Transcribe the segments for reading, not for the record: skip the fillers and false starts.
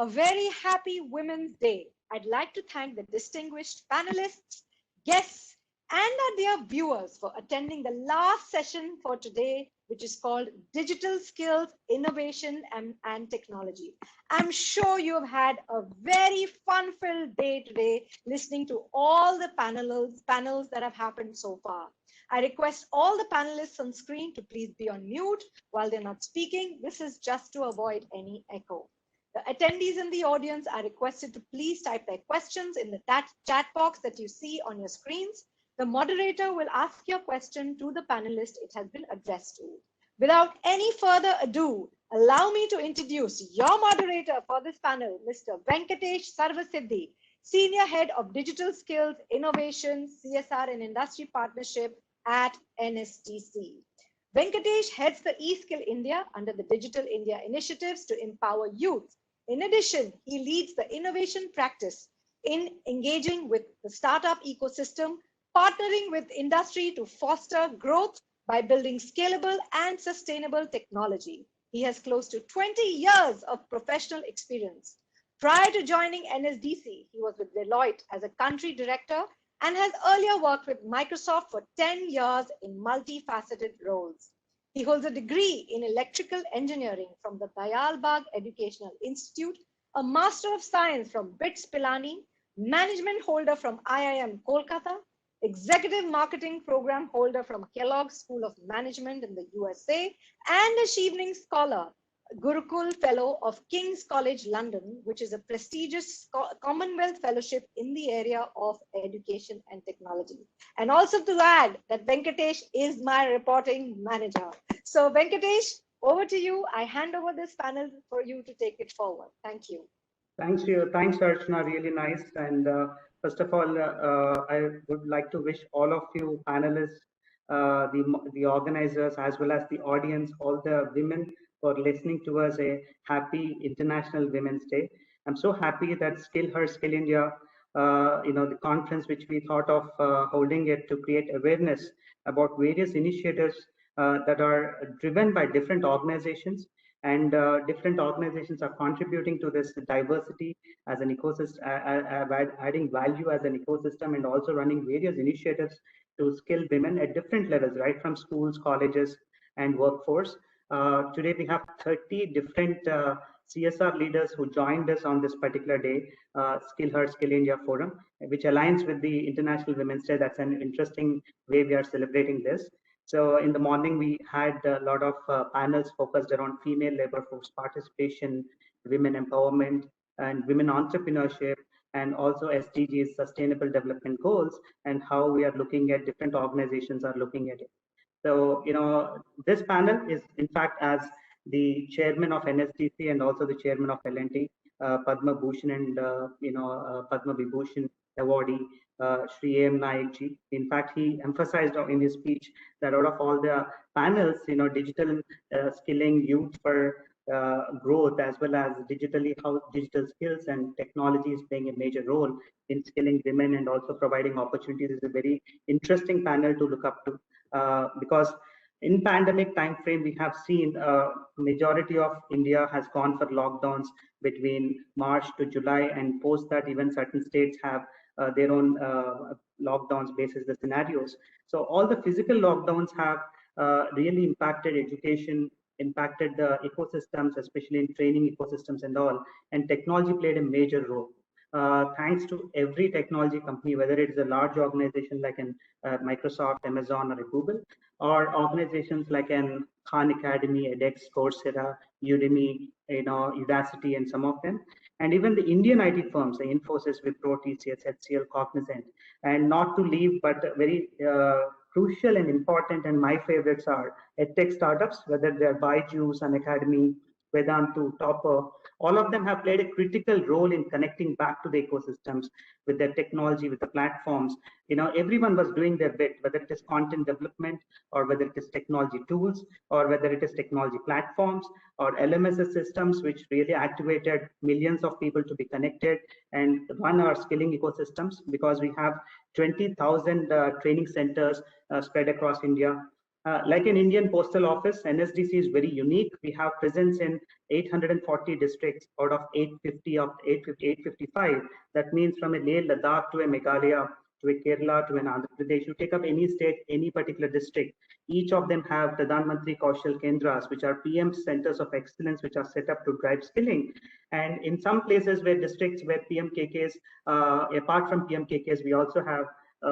A very happy Women's Day. I'd like to thank the distinguished panelists, guests, and our dear viewers for attending the last session for today, which is called Digital Skills, Innovation, and Technology. I'm sure you have had a very fun-filled day today listening to all the panels that have happened so far. I request all the panelists on screen to please be on mute while they're not speaking. This is just to avoid any echo. The attendees in the audience are requested to please type their questions in the chat box that you see on your screens. The moderator will ask your question to the panelist it has been addressed to. Without any further ado, allow me to introduce your moderator for this panel, Mr. Venkatesh Sarvasiddhi, Senior Head of Digital Skills, Innovation, CSR and Industry Partnership at NSTC. Venkatesh heads the eSkill India under the Digital India initiatives to empower youth. In addition, he leads the innovation practice in engaging with the startup ecosystem, partnering with industry to foster growth by building scalable and sustainable technology. He has close to 20 years of professional experience. Prior to joining NSDC, he was with Deloitte as a country director and has earlier worked with Microsoft for 10 years in multifaceted roles. He holds a degree in electrical engineering from the Dayal Bagh Educational Institute, a Master of Science from BITS Pilani, management holder from IIM Kolkata, executive marketing program holder from Kellogg School of Management in the USA, and a Chevening Scholar, Gurukul Fellow of King's College London, which is a prestigious Commonwealth Fellowship in the area of education and technology. And also to add that Venkatesh is my reporting manager. So Venkatesh, over to you. I hand over this panel for you to take it forward. Thank you. Thanks, Archana. Really nice. And first of all, I would like to wish all of you panelists, the organizers, as well as the audience, all the women for listening to us, a happy International Women's Day. I'm so happy that Skill India, the conference which we thought of holding it to create awareness about various initiatives that are driven by different organizations, and different organizations are contributing to this diversity as an ecosystem, adding value as an ecosystem, and also running various initiatives to skill women at different levels, right from schools, colleges, and workforce. Today we have 30 different CSR leaders who joined us on this particular day, Skill India Forum, which aligns with the International Women's Day. That's an interesting way we are celebrating this. So in the morning, we had a lot of panels focused around female labor force participation, women empowerment, and women entrepreneurship, and also SDGs, Sustainable Development Goals, and how we are looking at different organizations are looking at it. So, this panel is, in fact, as the chairman of NSDC and also the chairman of L&T, Padma Bhushan and, Padma Vibhushan awardee, Shri A.M. Naik ji. In fact, he emphasized in his speech that out of all the panels, digital skilling youth for growth, as well as how digital skills and technology is playing a major role in skilling women and also providing opportunities, is a very interesting panel to look up to. Because in pandemic time frame, we have seen majority of India has gone for lockdowns between March to July, and post that even certain states have their own lockdowns basis the scenarios. So all the physical lockdowns have really impacted education, impacted the ecosystems, especially in training ecosystems and all, and technology played a major role. Thanks to every technology company, whether it is a large organization like an Microsoft, Amazon, or a Google, or organizations like an Khan Academy, edX, Coursera, Udemy, Udacity, and some of them, and even the Indian IT firms, the Infosys, Wipro, TCS, HCL, Cognizant, and not to leave, but very crucial and important, and my favorites are edtech startups, whether they're Byju's, Unacademy, Vedantu, Topper. All of them have played a critical role in connecting back to the ecosystems with their technology, with the platforms. Everyone was doing their bit, whether it is content development, or whether it is technology tools, or whether it is technology platforms, or LMS systems, which really activated millions of people to be connected and run our skilling ecosystems, because we have 20,000 training centers spread across India. Like an Indian postal office, NSDC is very unique. We have presence in 840 districts out of 850 of 855. That means from a Leh, Ladakh to a Meghalaya to a Kerala to an Andhra Pradesh. You take up any state, any particular district. Each of them have Pradhan Mantri Kaushal Kendras, which are PM centers of excellence, which are set up to drive skilling. And in some places where districts where PMKKs, apart from PMKKs, we also have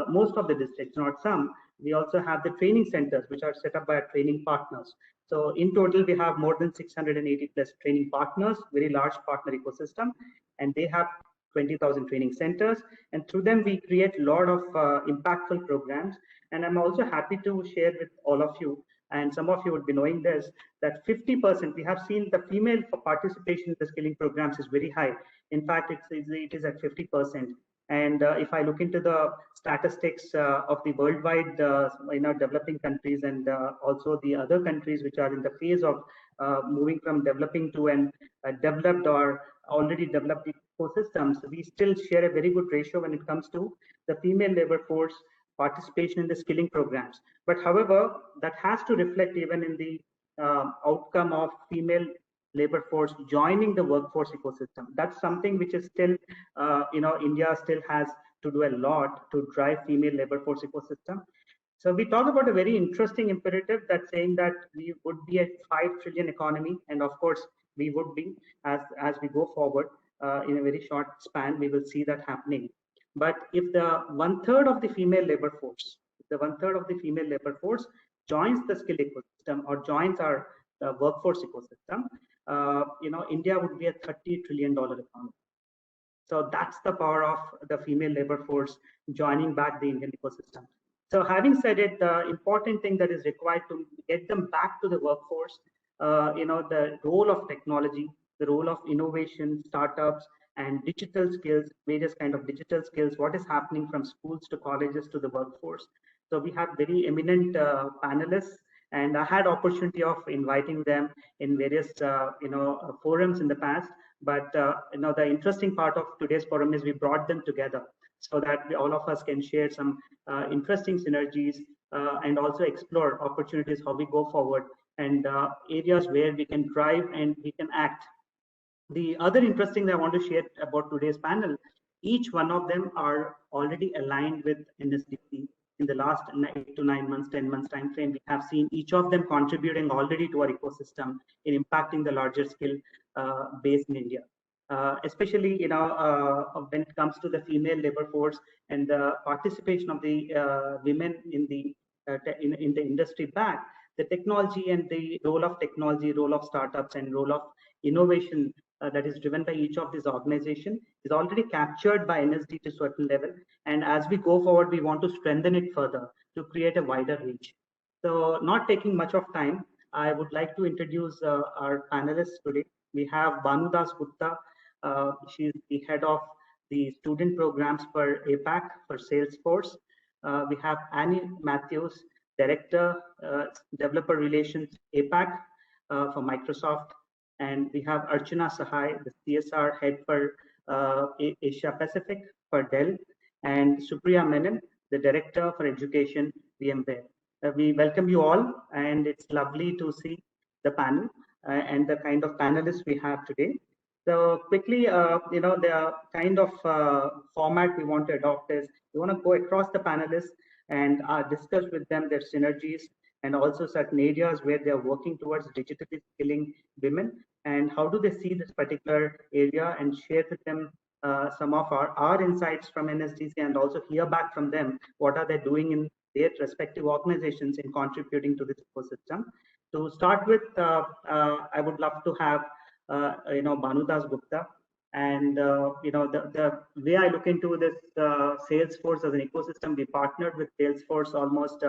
most of the districts, not some. We also have the training centers, which are set up by our training partners. So in total, we have more than 680 plus training partners, very large partner ecosystem, and they have 20,000 training centers. And through them, we create a lot of impactful programs. And I'm also happy to share with all of you, and some of you would be knowing this, that 50%, we have seen the female participation in the skilling programs is very high. In fact, it is at 50%. And if I look into the statistics of the worldwide, developing countries and also the other countries which are in the phase of moving from developing to an developed or already developed ecosystems, we still share a very good ratio when it comes to the female labor force participation in the skilling programs. But however, that has to reflect even in the outcome of female labor force joining the workforce ecosystem. That's something which is still, India still has to do a lot to drive female labor force ecosystem. So we talk about a very interesting imperative that's saying that we would be a 5 trillion economy, and of course we would be as we go forward in a very short span. We will see that happening. But if the 1/3 of the female labor force, joins the skill ecosystem or joins our workforce ecosystem, India would be a $30 trillion economy. So that's the power of the female labor force joining back the Indian ecosystem. So having said it, the important thing that is required to get them back to the workforce, the role of technology, the role of innovation, startups, and digital skills, various kind of digital skills, what is happening from schools to colleges to the workforce. So we have very eminent panelists, and I had opportunity of inviting them in various forums in the past. But the interesting part of today's forum is we brought them together so that all of us can share some interesting synergies and also explore opportunities how we go forward and areas where we can drive and we can act. The other interesting that I want to share about today's panel, each one of them are already aligned with NSDC. In the last 8 to 9 months, 10 months time frame, we have seen each of them contributing already to our ecosystem in impacting the larger scale base in India. Especially, when it comes to the female labor force and the participation of the women in the in the industry back, the technology and the role of technology, role of startups, and role of innovation that is driven by each of these organizations is already captured by NSD to a certain level. And as we go forward, we want to strengthen it further to create a wider reach. So not taking much of time, I would like to introduce our panelists today. We have Banu Das Gupta. She's the head of the student programs for APAC for Salesforce. We have Annie Matthews, Director, Developer Relations APAC for Microsoft. And we have Archana Sahai, the CSR head for Asia Pacific for Dell, and Supriya Menon, the Director for Education, VMware. We welcome you all, and it's lovely to see the panel and the kind of panelists we have today. So quickly, the kind of format we want to adopt is we want to go across the panelists and discuss with them their synergies and also certain areas where they are working towards digitally skilling women and how do they see this particular area, and share with them some of our insights from NSDC and also hear back from them what are they doing in their respective organizations in contributing to this ecosystem. To start with, I would love to have Banu Das Gupta. And the way I look into this Salesforce as an ecosystem, we partnered with Salesforce almost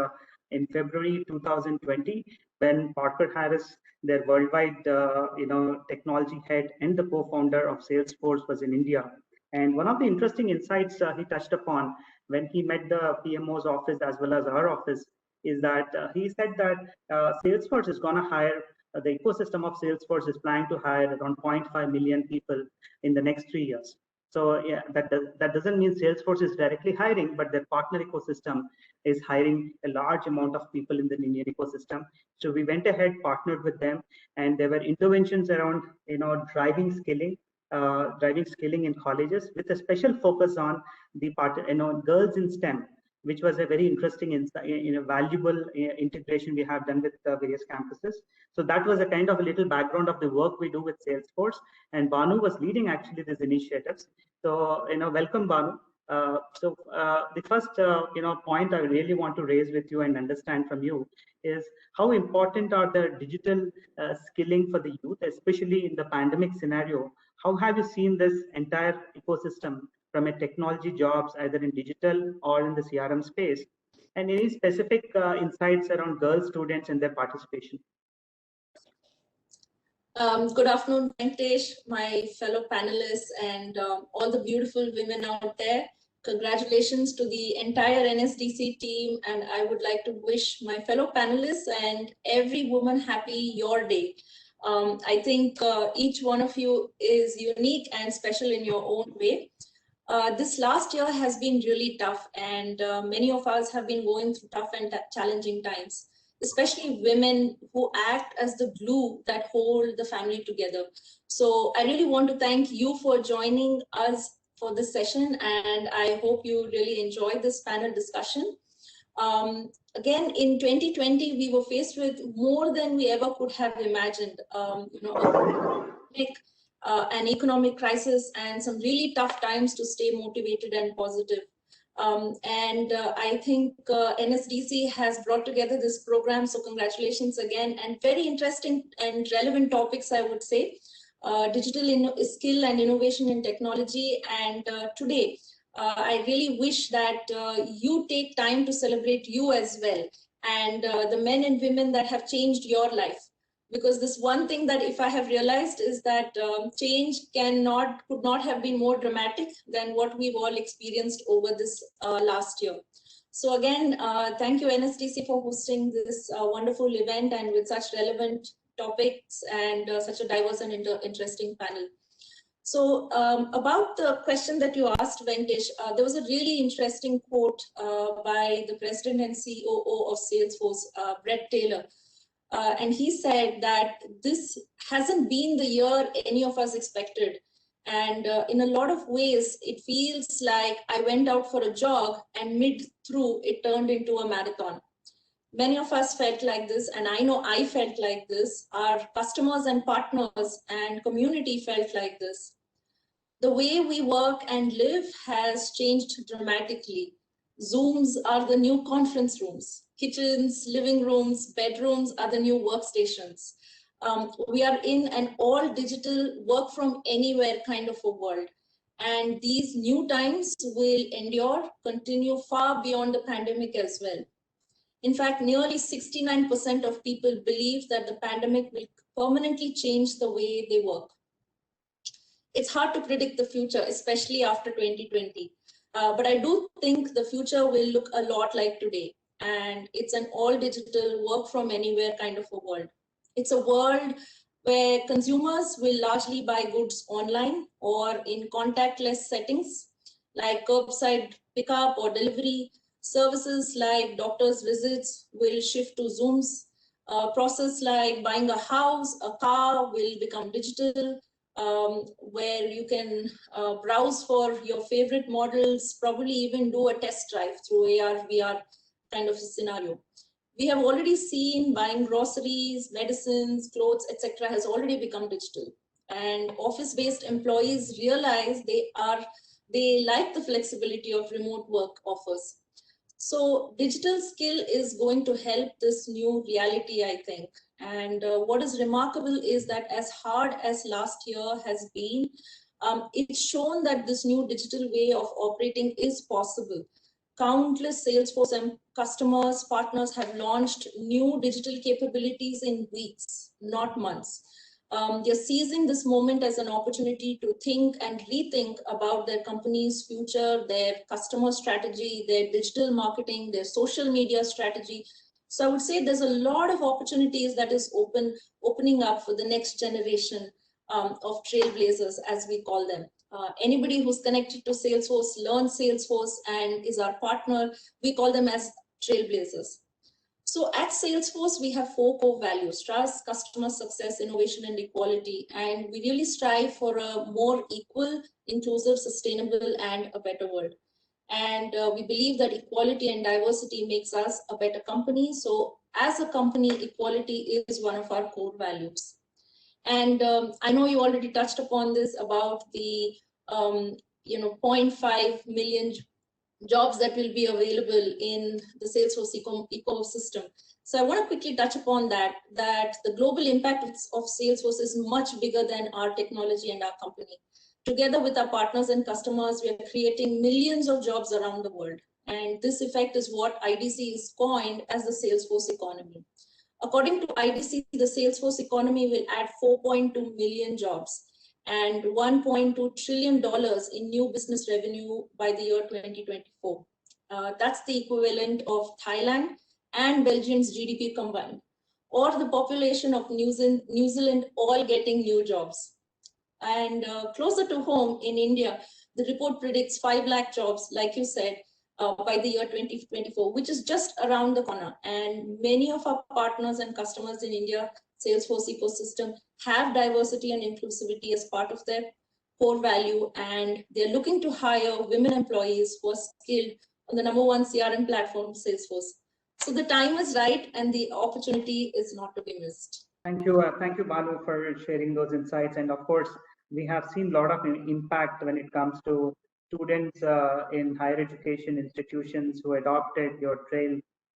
in February 2020 when Parker Harris, their worldwide technology head and the co-founder of Salesforce, was in India. And one of the interesting insights he touched upon when he met the PMO's office as well as our office is that he said that Salesforce is going to hire, the ecosystem of Salesforce is planning to hire around 0.5 million people in the next 3 years. So yeah, that doesn't mean Salesforce is directly hiring, but their partner ecosystem is hiring a large amount of people in the Indian ecosystem. So we went ahead, partnered with them, and there were interventions around driving skilling in colleges with a special focus on the girls in STEM, which was a very interesting valuable integration we have done with various campuses. So that was a kind of a little background of the work we do with Salesforce, and Banu was leading actually these initiatives. So welcome, Banu. The first point I really want to raise with you and understand from you is how important are the digital skilling for the youth, especially in the pandemic scenario. How have you seen this entire ecosystem from a technology jobs, either in digital or in the CRM space, and any specific insights around girl students and their participation? Good afternoon, Venkatesh, my fellow panelists, and all the beautiful women out there. Congratulations to the entire NSDC team, and I would like to wish my fellow panelists and every woman happy your day. I think each one of you is unique and special in your own way. This last year has been really tough, and many of us have been going through tough and challenging times, especially women who act as the glue that hold the family together. So I really want to thank you for joining us for this session, and I hope you really enjoy this panel discussion. Again, in 2020, we were faced with more than we ever could have imagined. A pandemic, an economic crisis, and some really tough times to stay motivated and positive. I think NSDC has brought together this program, so congratulations again, and very interesting and relevant topics, I would say. Digital skill and innovation in technology, and today, I really wish that you take time to celebrate you as well, and the men and women that have changed your life. Because this one thing that if I have realized is that change could not have been more dramatic than what we've all experienced over this last year. So again, thank you NSDC for hosting this wonderful event and with such relevant topics and such a diverse and interesting panel. So about the question that you asked, Venkatesh, there was a really interesting quote by the president and COO of Salesforce, Brett Taylor. And he said that this hasn't been the year any of us expected. And in a lot of ways, it feels like I went out for a jog and mid-through it turned into a marathon. Many of us felt like this, and I know I felt like this. Our customers and partners and community felt like this. The way we work and live has changed dramatically. Zooms are the new conference rooms. Kitchens, living rooms, bedrooms are the new workstations. We are in an all digital work from anywhere kind of a world. And these new times will endure, continue far beyond the pandemic as well. In fact, nearly 69% of people believe that the pandemic will permanently change the way they work. It's hard to predict the future, especially after 2020. But I do think the future will look a lot like today. And it's an all digital work from anywhere kind of a world. It's a world where consumers will largely buy goods online or in contactless settings like curbside pickup or delivery. Services like doctor's visits will shift to Zooms. Process like buying a house, a car will become digital, where you can browse for your favorite models, probably even do a test drive through AR, VR kind of a scenario. We have already seen buying groceries, medicines, clothes, etc. has already become digital. And office-based employees realize they like the flexibility of remote work offers. So digital skill is going to help this new reality, I think. And what is remarkable is that as hard as last year has been, it's shown that this new digital way of operating is possible. Countless Salesforce and customers, partners have launched new digital capabilities in weeks, not months. They're seizing this moment as an opportunity to think and rethink about their company's future, their customer strategy, their digital marketing, their social media strategy. So I would say there's a lot of opportunities that is opening up for the next generation of trailblazers, as we call them. Anybody who's connected to Salesforce, learns Salesforce, and is our partner, we call them as trailblazers. So at Salesforce, we have 4 core values: trust, customer success, innovation, and equality. And we really strive for a more equal, inclusive, sustainable, and a better world. And we believe that equality and diversity makes us a better company. So as a company, equality is one of our core values. And I know you already touched upon this about the zero point 0.5 million jobs that will be available in the Salesforce ecosystem. So I want to quickly touch upon that the global impact of Salesforce is much bigger than our technology and our company. Together with our partners and customers, we are creating millions of jobs around the world. And this effect is what IDC is coined as the Salesforce economy. According to IDC, the Salesforce economy will add 4.2 million jobs and $1.2 trillion in new business revenue by the year 2024. That's the equivalent of Thailand and Belgium's GDP combined, or the population of New Zealand all getting new jobs. And closer to home in India, the report predicts 5 lakh jobs, like you said, by the year 2024, which is just around the corner. And many of our partners and customers in India Salesforce ecosystem have diversity and inclusivity as part of their core value, and they're looking to hire women employees who are skilled on the #1 CRM platform, Salesforce. So the time is right and the opportunity is not to be missed. Thank you, Banu, for sharing those insights. And of course, we have seen a lot of impact when it comes to students in higher education institutions who adopted your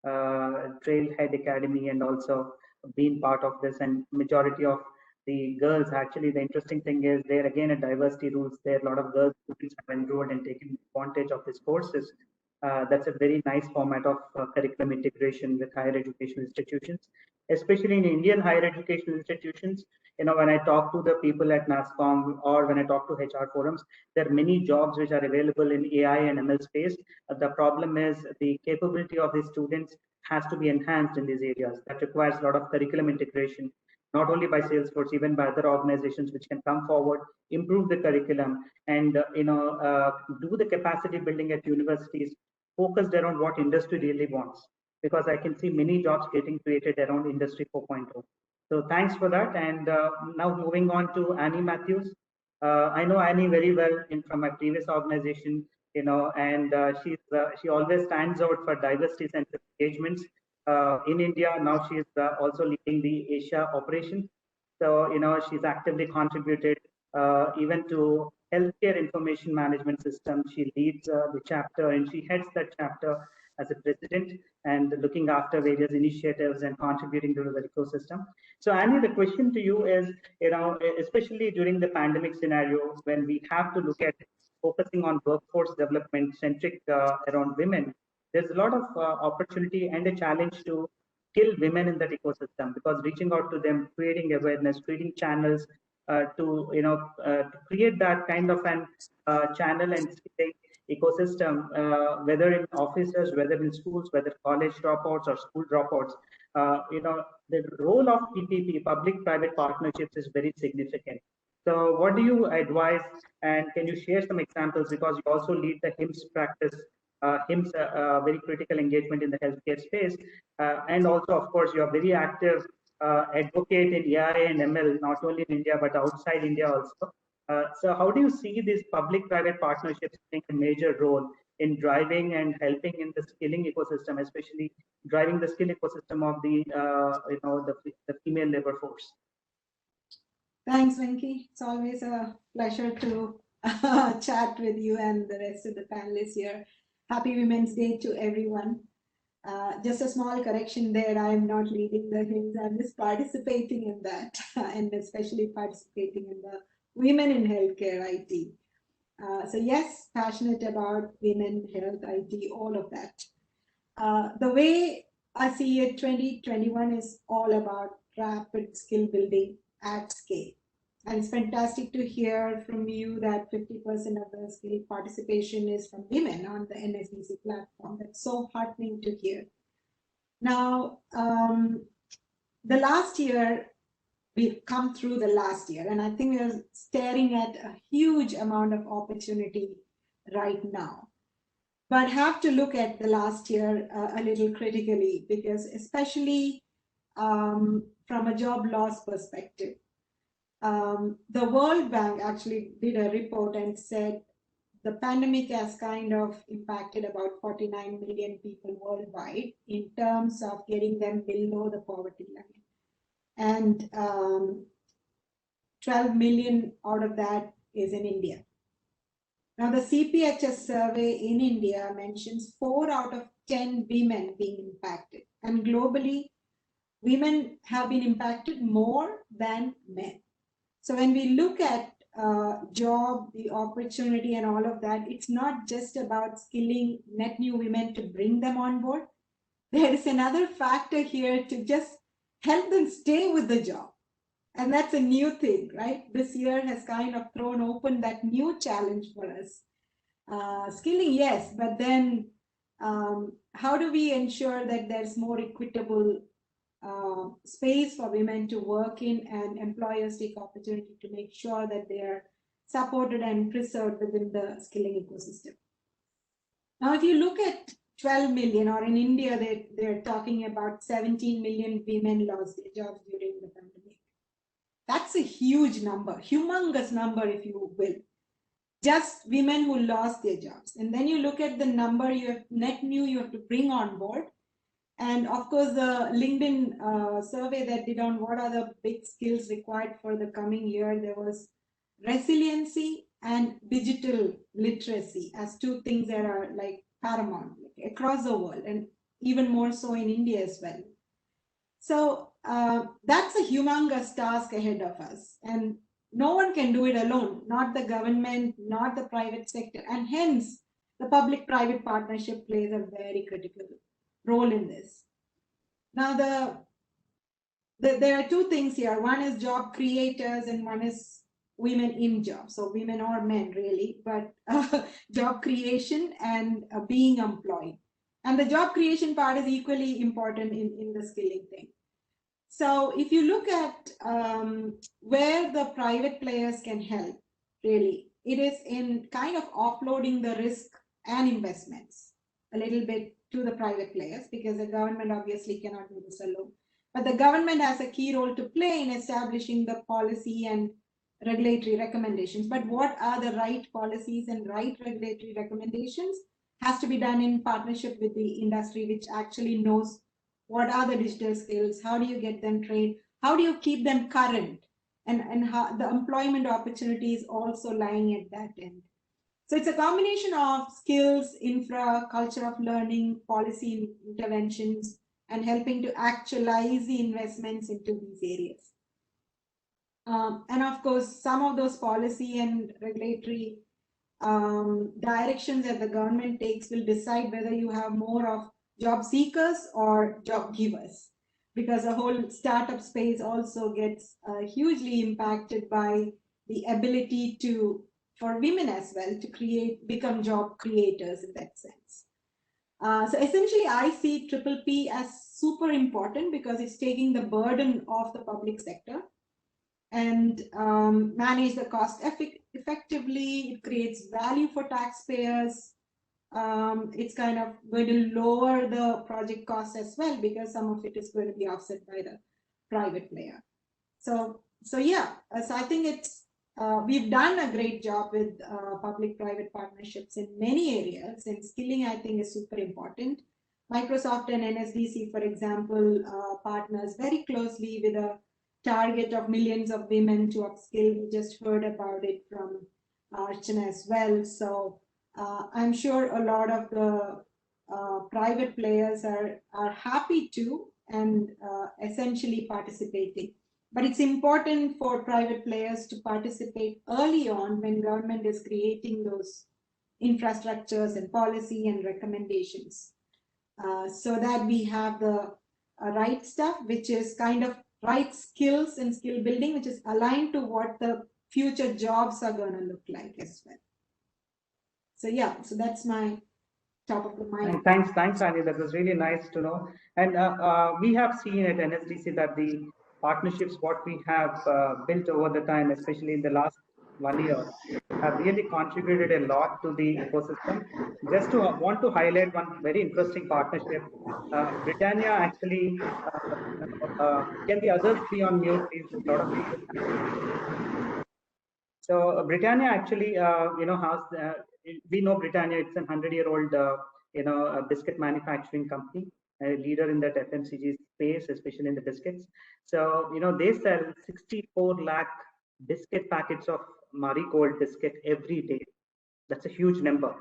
Trailhead Academy and also been part of this. And majority of the girls, actually, the interesting thing is there again at diversity rules, there a lot of girls students have enrolled and taken advantage of these courses. That's a very nice format of curriculum integration with higher education institutions, especially in Indian higher education institutions. When I talk to the people at NASCOM or when I talk to HR forums, there are many jobs which are available in AI and ML space. The problem is the capability of the students has to be enhanced in these areas. That requires a lot of curriculum integration, not only by Salesforce, even by other organizations which can come forward, improve the curriculum, and do the capacity building at universities focused around what industry really wants, because I can see many jobs getting created around Industry 4.0. So thanks for that. And now moving on to Annie Matthews. I know Annie very well from my previous organization, and she always stands out for diversity centered engagements in India. Now she's also leading the Asia operation. So, she's actively contributed even to healthcare information management system. She leads the chapter and she heads that chapter as a president and looking after various initiatives and contributing to the ecosystem. So Annie, the question to you is, especially during the pandemic scenario, when we have to look at focusing on workforce development centric around women, there's a lot of opportunity and a challenge to skill women in that ecosystem, because reaching out to them, creating awareness, creating channels to create that kind of an channel and skilling ecosystem, whether in offices, whether in schools, whether college dropouts or school dropouts. The role of PPP, public-private partnerships, is very significant. So what do you advise, and can you share some examples, because you also lead the HIMSS practice, HIMSS, very critical engagement in the healthcare space, and also, of course, you are very active advocate in AI and ML, not only in India, but outside India also. So how do you see these public-private partnerships playing a major role in driving and helping in the skilling ecosystem, especially driving the skill ecosystem of the female labor force? Thanks, Venki. It's always a pleasure to chat with you and the rest of the panelists here. Happy Women's Day to everyone. Just a small correction there. I am not leading the HIMSS. I'm just participating in that, and especially participating in the Women in Healthcare IT. So yes, passionate about women, health, IT, all of that. The way I see it, 2021 is all about rapid skill building at scale. And it's fantastic to hear from you that 50% of the skill participation is from women on the NSDC platform. That's so heartening to hear. Now, the last year, we've come through the last year. And I think we are staring at a huge amount of opportunity right now. But have to look at the last year a little critically, because especially from a job loss perspective, the World Bank actually did a report and said the pandemic has kind of impacted about 49 million people worldwide in terms of getting them below the poverty line. And 12 million out of that is in India. Now, the CPHS survey in India mentions 4 out of 10 women being impacted. And globally, women have been impacted more than men. So when we look at job, the opportunity and all of that, it's not just about skilling net new women to bring them on board. There is another factor here to just help them stay with the job. And that's a new thing, right? This year has kind of thrown open that new challenge for us. Skilling, yes, but then how do we ensure that there's more equitable space for women to work in, and employers take opportunity to make sure that they are supported and preserved within the skilling ecosystem. Now, if you look at 12 million, or in India, they're talking about 17 million women lost their jobs during the pandemic. That's a huge number, humongous number, if you will. Just women who lost their jobs. And then you look at the number you have net new you have to bring on board. And of course, the LinkedIn survey that did on what are the big skills required for the coming year, there was resiliency and digital literacy as 2 things that are like paramount across the world, and even more so in India as well. So that's a humongous task ahead of us. And no one can do it alone, not the government, not the private sector. And hence, the public-private partnership plays a very critical role in this. Now, there are 2 things here. One is job creators and one is women in jobs. So women or men really, but job creation and being employed. And the job creation part is equally important in the skilling thing. So if you look at where the private players can help, really, it is in kind of offloading the risk and investments a little bit to the private players, because the government obviously cannot do this alone. But the government has a key role to play in establishing the policy and regulatory recommendations. But what are the right policies and right regulatory recommendations has to be done in partnership with the industry, which actually knows what are the digital skills, how do you get them trained, how do you keep them current, and how the employment opportunity is also lying at that end. So it's a combination of skills, infra, culture of learning, policy interventions, and helping to actualize the investments into these areas. And of course, some of those policy and regulatory directions that the government takes will decide whether you have more of job seekers or job givers, because the whole startup space also gets hugely impacted by the ability for women as well to become job creators in that sense. So essentially, I see Triple P as super important because it's taking the burden off the public sector and manage the cost effectively. It creates value for taxpayers. It's kind of going to lower the project cost as well, because some of it is going to be offset by the private player. So yeah, so I think it's we've done a great job with public-private partnerships in many areas, and skilling I think is super important. Microsoft and NSDC, for example, partners very closely with a target of millions of women to upskill. We just heard about it from Archana as well. So I'm sure a lot of the private players are happy to and essentially participating. But it's important for private players to participate early on when government is creating those infrastructures and policy and recommendations, so that we have the right stuff, which is kind of right skills and skill building, which is aligned to what the future jobs are going to look like as well. So yeah, so that's my top of the mind. Thanks, Annie. That was really nice to know. And we have seen at NSDC that the partnerships, what we have built over the time, especially in the last 1 year, have really contributed a lot to the ecosystem. Just to want to highlight one very interesting partnership. Britannia actually, can the others be on mute, please? There's a lot of people. So Britannia actually, has, we know Britannia, it's a 100-year-old, biscuit manufacturing company, a leader in that FMCG space, especially in the biscuits. So, they sell 64 lakh biscuit packets of Marigold biscuit every day. That's a huge number.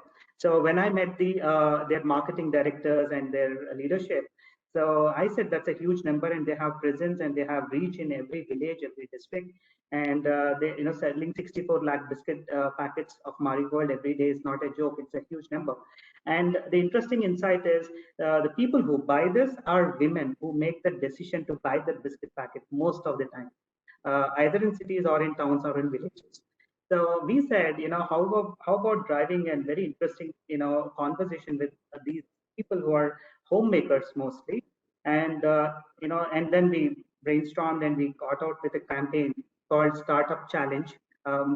So when I met their marketing directors and their leadership, so I said that's a huge number, and they have presence and they have reach in every village, every district, and they, selling 64 lakh biscuit packets of Marigold every day is not a joke. It's a huge number. And the interesting insight is the people who buy this are women who make the decision to buy that biscuit packet most of the time, either in cities or in towns or in villages. So we said, how about driving a very interesting, conversation with these people who are homemakers mostly, and and then we brainstormed and we got out with a campaign called Startup Challenge,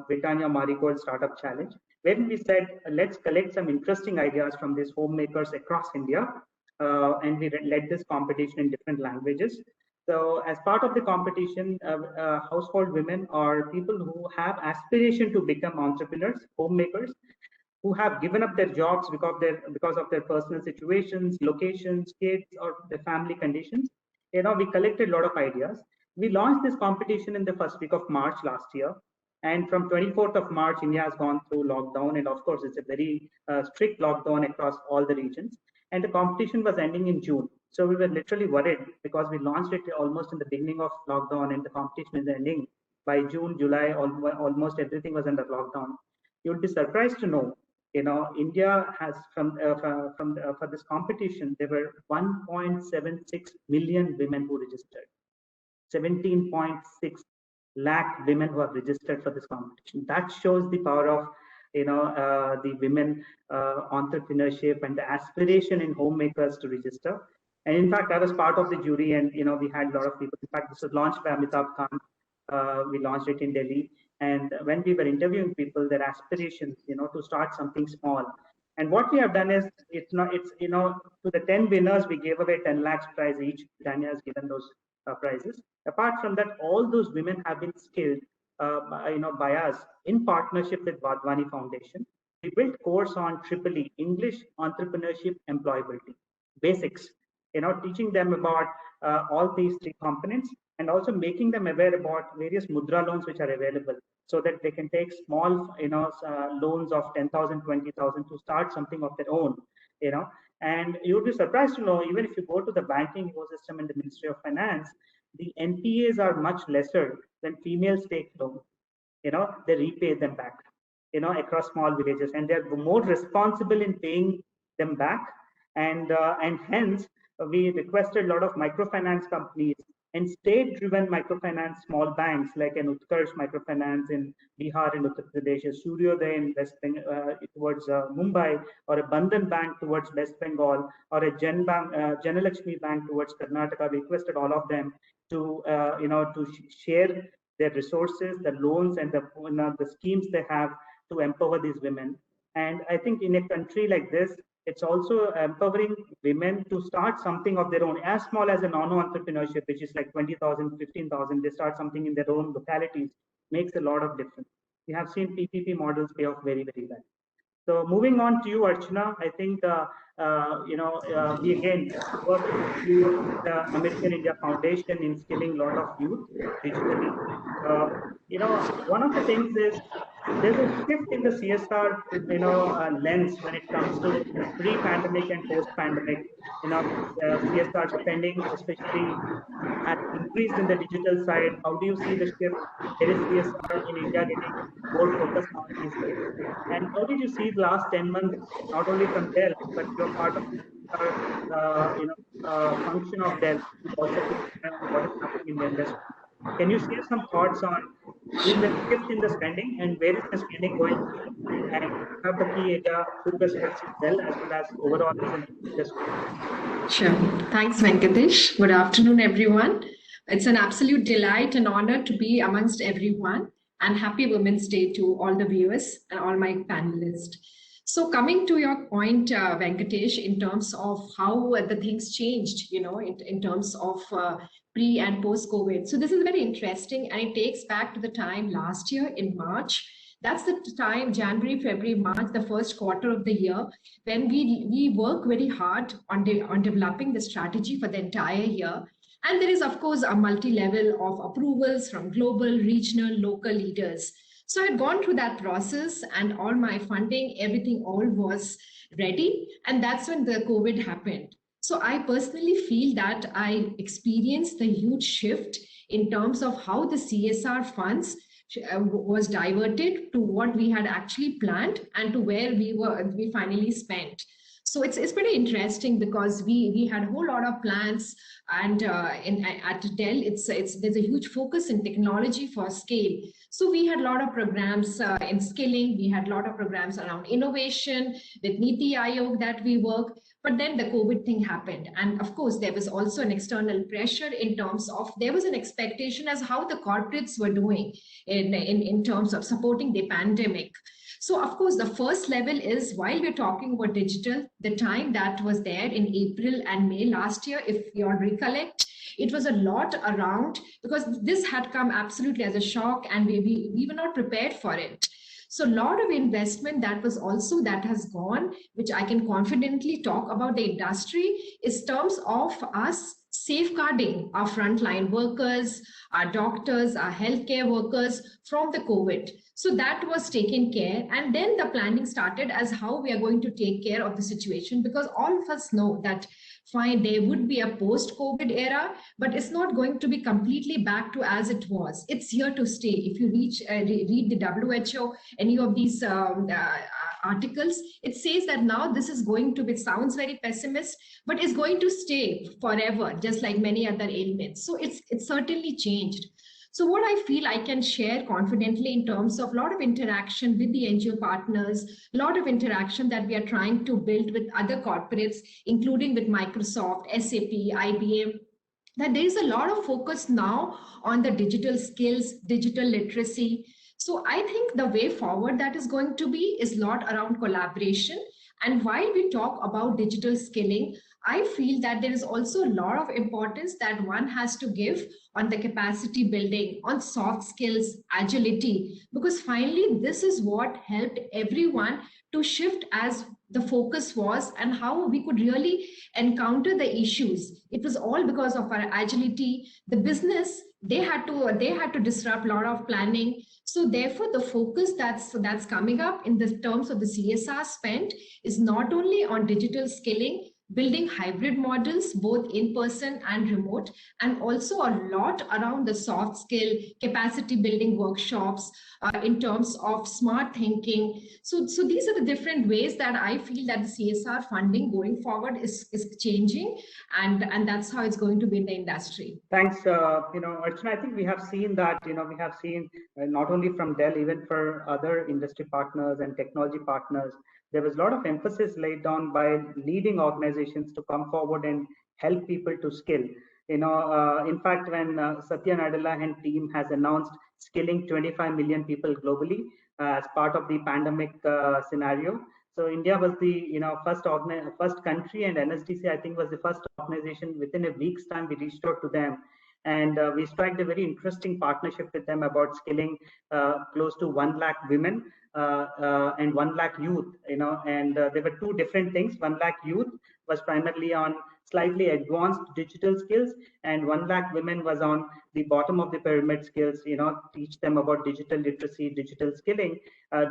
Britannia Marigold Startup Challenge, when we said let's collect some interesting ideas from these homemakers across India, and we led this competition in different languages. So as part of the competition, household women are people who have aspiration to become entrepreneurs, homemakers, who have given up their jobs because of their personal situations, locations, kids, or their family conditions. We collected a lot of ideas. We launched this competition in the first week of March last year. And from 24th of March, India has gone through lockdown. And of course, it's a very strict lockdown across all the regions. And the competition was ending in June. So we were literally worried because we launched it almost in the beginning of lockdown and the competition is ending. By June, July, almost everything was under lockdown. You would be surprised to know, India has for this competition, there were 1.76 million women who registered. 17.6 lakh women who have registered for this competition. That shows the power of the women entrepreneurship and the aspiration in homemakers to register. And in fact, I was part of the jury, and we had a lot of people. In fact, this was launched by Amitabh Khan. We launched it in Delhi, and when we were interviewing people, their aspirations, to start something small. And what we have done is, to the 10 winners, we gave away 10 lakhs prize each. Tanya has given those prizes. Apart from that, all those women have been skilled, by us in partnership with Vadhwani Foundation. We built course on EEE, English, Entrepreneurship, Employability, basics, teaching them about all these three components, and also making them aware about various mudra loans which are available, so that they can take small, loans of 10,000, 20,000 to start something of their own, And you would be surprised to know, even if you go to the banking ecosystem and the Ministry of Finance, the NPAs are much lesser than females take loans. They repay them back, across small villages, and they're more responsible in paying them back. And hence, we requested a lot of microfinance companies and state-driven microfinance small banks like an Utkarsh Microfinance in Bihar and Uttar Pradesh, a Suryoday in West Bengal, towards Mumbai, or a Bandhan Bank towards West Bengal, or a Janalakshmi Bank towards Karnataka. We requested all of them to share their resources, the loans, and the schemes they have to empower these women. And I think in a country like this, it's also empowering women to start something of their own, as small as a nano-entrepreneurship, which is like 20,000, 15,000. They start something in their own localities, makes a lot of difference. We have seen PPP models pay off very, very well. So moving on to you, Archana, I think, we again work through the American India Foundation in skilling a lot of youth digitally. One of the things is, there's a shift in the CSR, lens when it comes to pre-pandemic and post-pandemic. CSR spending, especially, has increased in the digital side. How do you see the shift? There is CSR in India getting more focused on these days. And how did you see the last 10 months, not only from Dell, but you're part of the function of Dell, also what is happening in the industry? Can you share some thoughts on is the shift in the spending and where is the spending going to, and have the key area focus as well as overall as an industry? Sure. Thanks, Venkatesh. Good afternoon, everyone. It's an absolute delight and honor to be amongst everyone, and happy Women's Day to all the viewers and all my panelists. So coming to your point, Venkatesh, in terms of how the things changed, in terms of pre and post COVID. So this is very interesting, and it takes back to the time last year in March. That's the time, January, February, March, the first quarter of the year, when we work very hard on developing the strategy for the entire year. And there is, of course, a multi-level of approvals from global, regional, local leaders. So I had gone through that process, and all my funding, everything all was ready. And that's when the COVID happened. So I personally feel that I experienced the huge shift in terms of how the CSR funds was diverted to what we had actually planned and to where we finally spent. So it's pretty interesting because we had a whole lot of plans, and at Dell there's a huge focus in technology for scale. So we had a lot of programs in skilling, we had a lot of programs around innovation with Niti Aayog that we work. But then the COVID thing happened, and of course there was also an external pressure in terms of there was an expectation as how the corporates were doing in terms of supporting the pandemic. So of course, the first level is, while we're talking about digital, the time that was there in April and May last year, if you all recollect, it was a lot around because this had come absolutely as a shock, and we were not prepared for it. So a lot of investment that has gone, which I can confidently talk about the industry, is terms of us safeguarding our frontline workers, our doctors, our healthcare workers from the COVID. So that was taken care. And then the planning started as how we are going to take care of the situation, because all of us know that fine, there would be a post-COVID era, but it's not going to be completely back to as it was. It's here to stay. If you read the WHO, any of these articles, it says that now this is going to be, it sounds very pessimist, but it's going to stay forever, just like many other ailments. So it's certainly changed. So what I feel I can share confidently in terms of a lot of interaction with the NGO partners, a lot of interaction that we are trying to build with other corporates, including with Microsoft, SAP, IBM, that there is a lot of focus now on the digital skills, digital literacy. So I think the way forward that is going to be is a lot around collaboration. And while we talk about digital skilling, I feel that there is also a lot of importance that one has to give on the capacity building, on soft skills, agility, because finally this is what helped everyone to shift as the focus was and how we could really encounter the issues. It was all because of our agility. The business, they had to disrupt a lot of planning. So therefore, the focus that's coming up in the terms of the CSR spend is not only on digital skilling, building hybrid models, both in person and remote, and also a lot around the soft skill, capacity building workshops in terms of smart thinking. So these are the different ways that I feel that the CSR funding going forward is changing, and that's how it's going to be in the industry. Thanks. Archana, I think we have seen that, not only from Dell, even for other industry partners and technology partners, there was a lot of emphasis laid down by leading organizations to come forward and help people to skill. In fact, when Satya Nadella and team has announced skilling 25 million people globally as part of the pandemic scenario, so India was the first country, and NSDC I think was the first organization. Within a week's time, we reached out to them, and we struck a very interesting partnership with them about skilling close to 1 lakh women and 1 lakh youth. And there were two different things. 1 lakh youth was primarily on slightly advanced digital skills, and 1 lakh women was on the bottom of the pyramid skills. Teach them about digital literacy, digital skilling,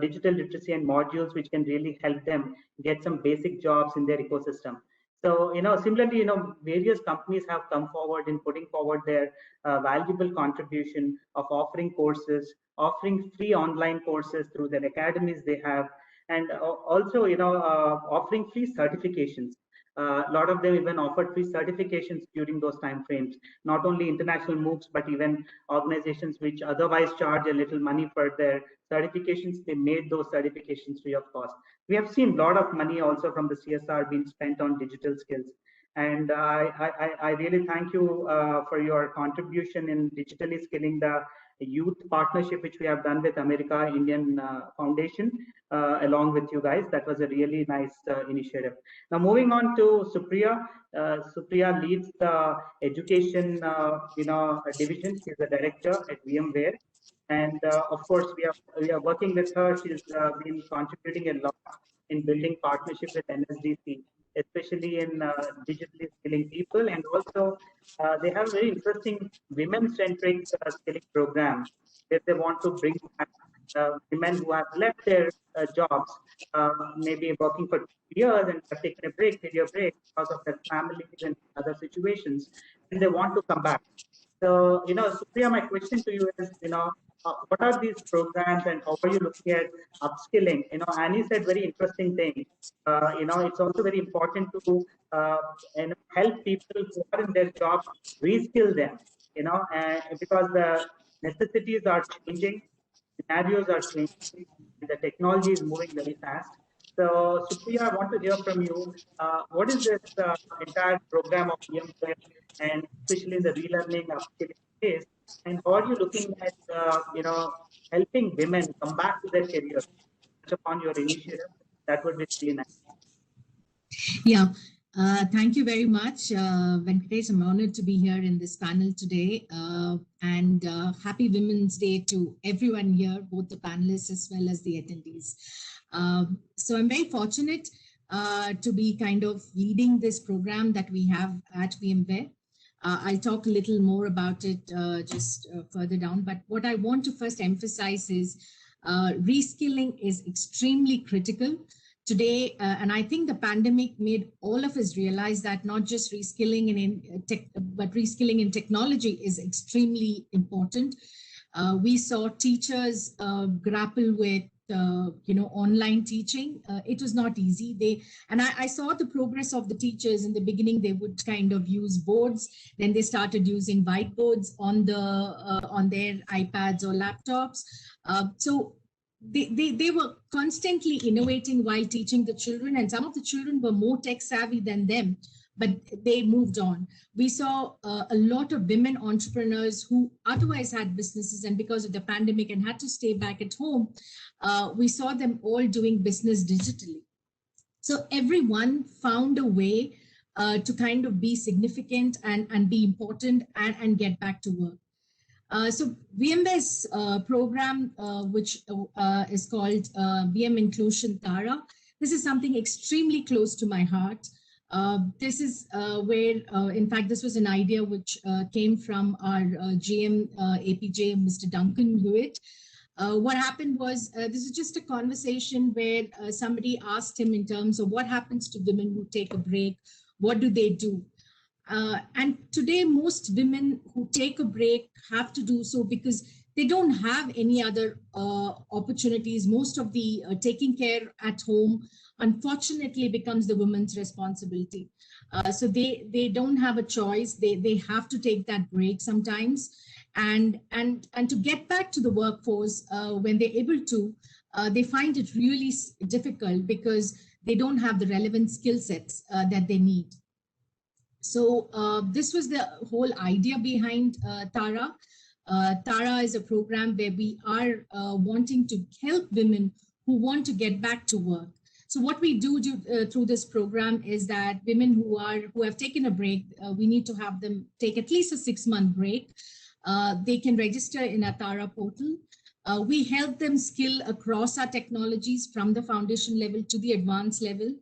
digital literacy and modules which can really help them get some basic jobs in their ecosystem. So, similarly, various companies have come forward in putting forward their valuable contribution of offering courses, offering free online courses through their academies they have, and also, offering free certifications. A lot of them even offered free certifications during those time frames. Not only international moves, but even organizations which otherwise charge a little money for their certifications, they made those certifications free of cost. We have seen a lot of money also from the CSR being spent on digital skills. And I really thank you for your contribution in digitally skilling the youth partnership, which we have done with America Indian Foundation, along with you guys. That was a really nice initiative. Now, moving on to Supriya. Supriya leads the education, division. She's the director at VMware. And of course, we are working with her. She's been contributing a lot in building partnership with NSDC, especially in digitally skilling people. And also, they have a very interesting women-centric skilling program where they want to bring back women who have left their jobs, maybe working for 2 years and have taken a break, career break because of their families and other situations, and they want to come back. So, Supriya, my question to you is, what are these programs and how are you looking at upskilling? Annie said very interesting thing. It's also very important to help people who are in their job reskill them. And because the necessities are changing, scenarios are changing, and the technology is moving very fast. So, Supriya, I want to hear from you. What is this entire program of VMware, and especially in the relearning upskilling space? And how are you looking at, helping women come back to their careers? Touch upon your initiative. That would be really nice. Yeah, thank you very much, Venkatesh. I'm honored to be here in this panel today. And happy Women's Day to everyone here, both the panelists as well as the attendees. So I'm very fortunate to be kind of leading this program that we have at VMware. I'll talk a little more about it just further down. But what I want to first emphasize is reskilling is extremely critical today, and I think the pandemic made all of us realize that not just reskilling in tech, but reskilling in technology is extremely important. We saw teachers grapple with online teaching. It was not easy. I saw the progress of the teachers. In the beginning, they would kind of use boards. Then they started using whiteboards on their iPads or laptops. So they were constantly innovating while teaching the children, and some of the children were more tech savvy than them, but they moved on. We saw a lot of women entrepreneurs who otherwise had businesses, and because of the pandemic and had to stay back at home, we saw them all doing business digitally. So everyone found a way to kind of be significant and be important and get back to work. So VMware's program, which is called VM Inclusion Tara, this is something extremely close to my heart. This is where, in fact, this was an idea which came from our GM APJ, Mr. Duncan Hewitt. What happened was, this is just a conversation where somebody asked him in terms of what happens to women who take a break, what do they do? And today, most women who take a break have to do so because they don't have any other opportunities. Most of the taking care at home, unfortunately, becomes the woman's responsibility. So they don't have a choice. They have to take that break sometimes. And to get back to the workforce when they're able to, they find it really difficult because they don't have the relevant skill sets that they need. So this was the whole idea behind Tara. Tara is a program where we are wanting to help women who want to get back to work. So what we do through this program is that women who have taken a break, we need to have them take at least a 6-month break. They can register in a Tara portal. We help them skill across our technologies from the foundation level to the advanced level.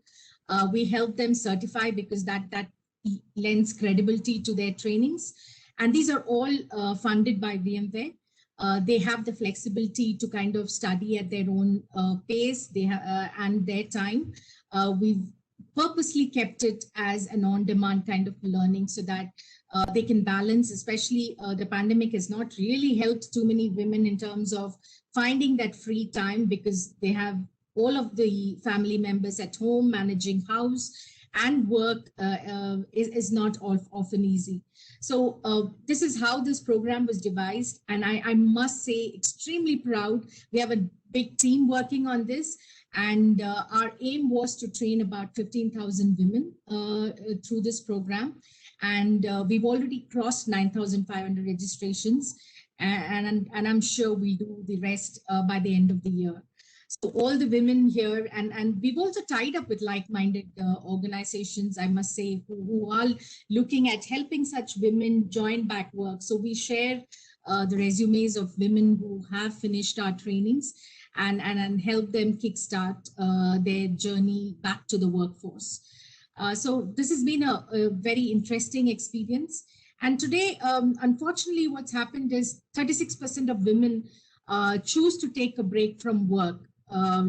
We help them certify because that lends credibility to their trainings. And these are all funded by VMware. They have the flexibility to kind of study at their own pace and their time. We've purposely kept it as an on-demand kind of learning so that they can balance, especially the pandemic has not really helped too many women in terms of finding that free time because they have all of the family members at home managing house, and work is not often easy. So this is how this program was devised. And I must say, extremely proud. We have a big team working on this. And our aim was to train about 15,000 women through this program. And we've already crossed 9,500 registrations. And I'm sure we'll do the rest by the end of the year. So all the women here, and we've also tied up with like-minded organizations, I must say, who are looking at helping such women join back work. So we share the resumes of women who have finished our trainings and help them kickstart their journey back to the workforce. So this has been a very interesting experience. And today, unfortunately, what's happened is 36% of women choose to take a break from work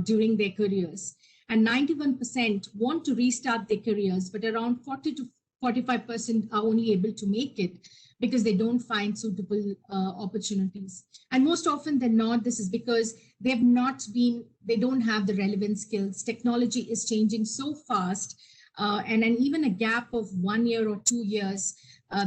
during their careers. And 91% want to restart their careers, but around 40 to 45% are only able to make it because they don't find suitable opportunities. And most often than not, this is because they don't have the relevant skills. Technology is changing so fast, and even a gap of 1 year or 2 years,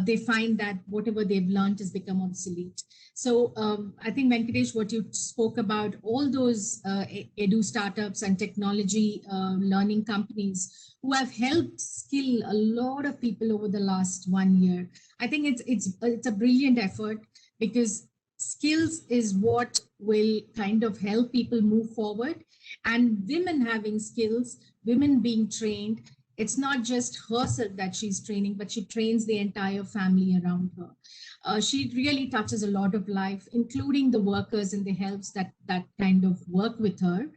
they find that whatever they've learned has become obsolete. So I think, Venkatesh, what you spoke about, all those edu startups and technology learning companies who have helped skill a lot of people over the last 1 year. I think it's a brilliant effort, because skills is what will kind of help people move forward. And women having skills, women being trained, it's not just herself that she's training, but she trains the entire family around her. She really touches a lot of life, including the workers and the helps that kind of work with her.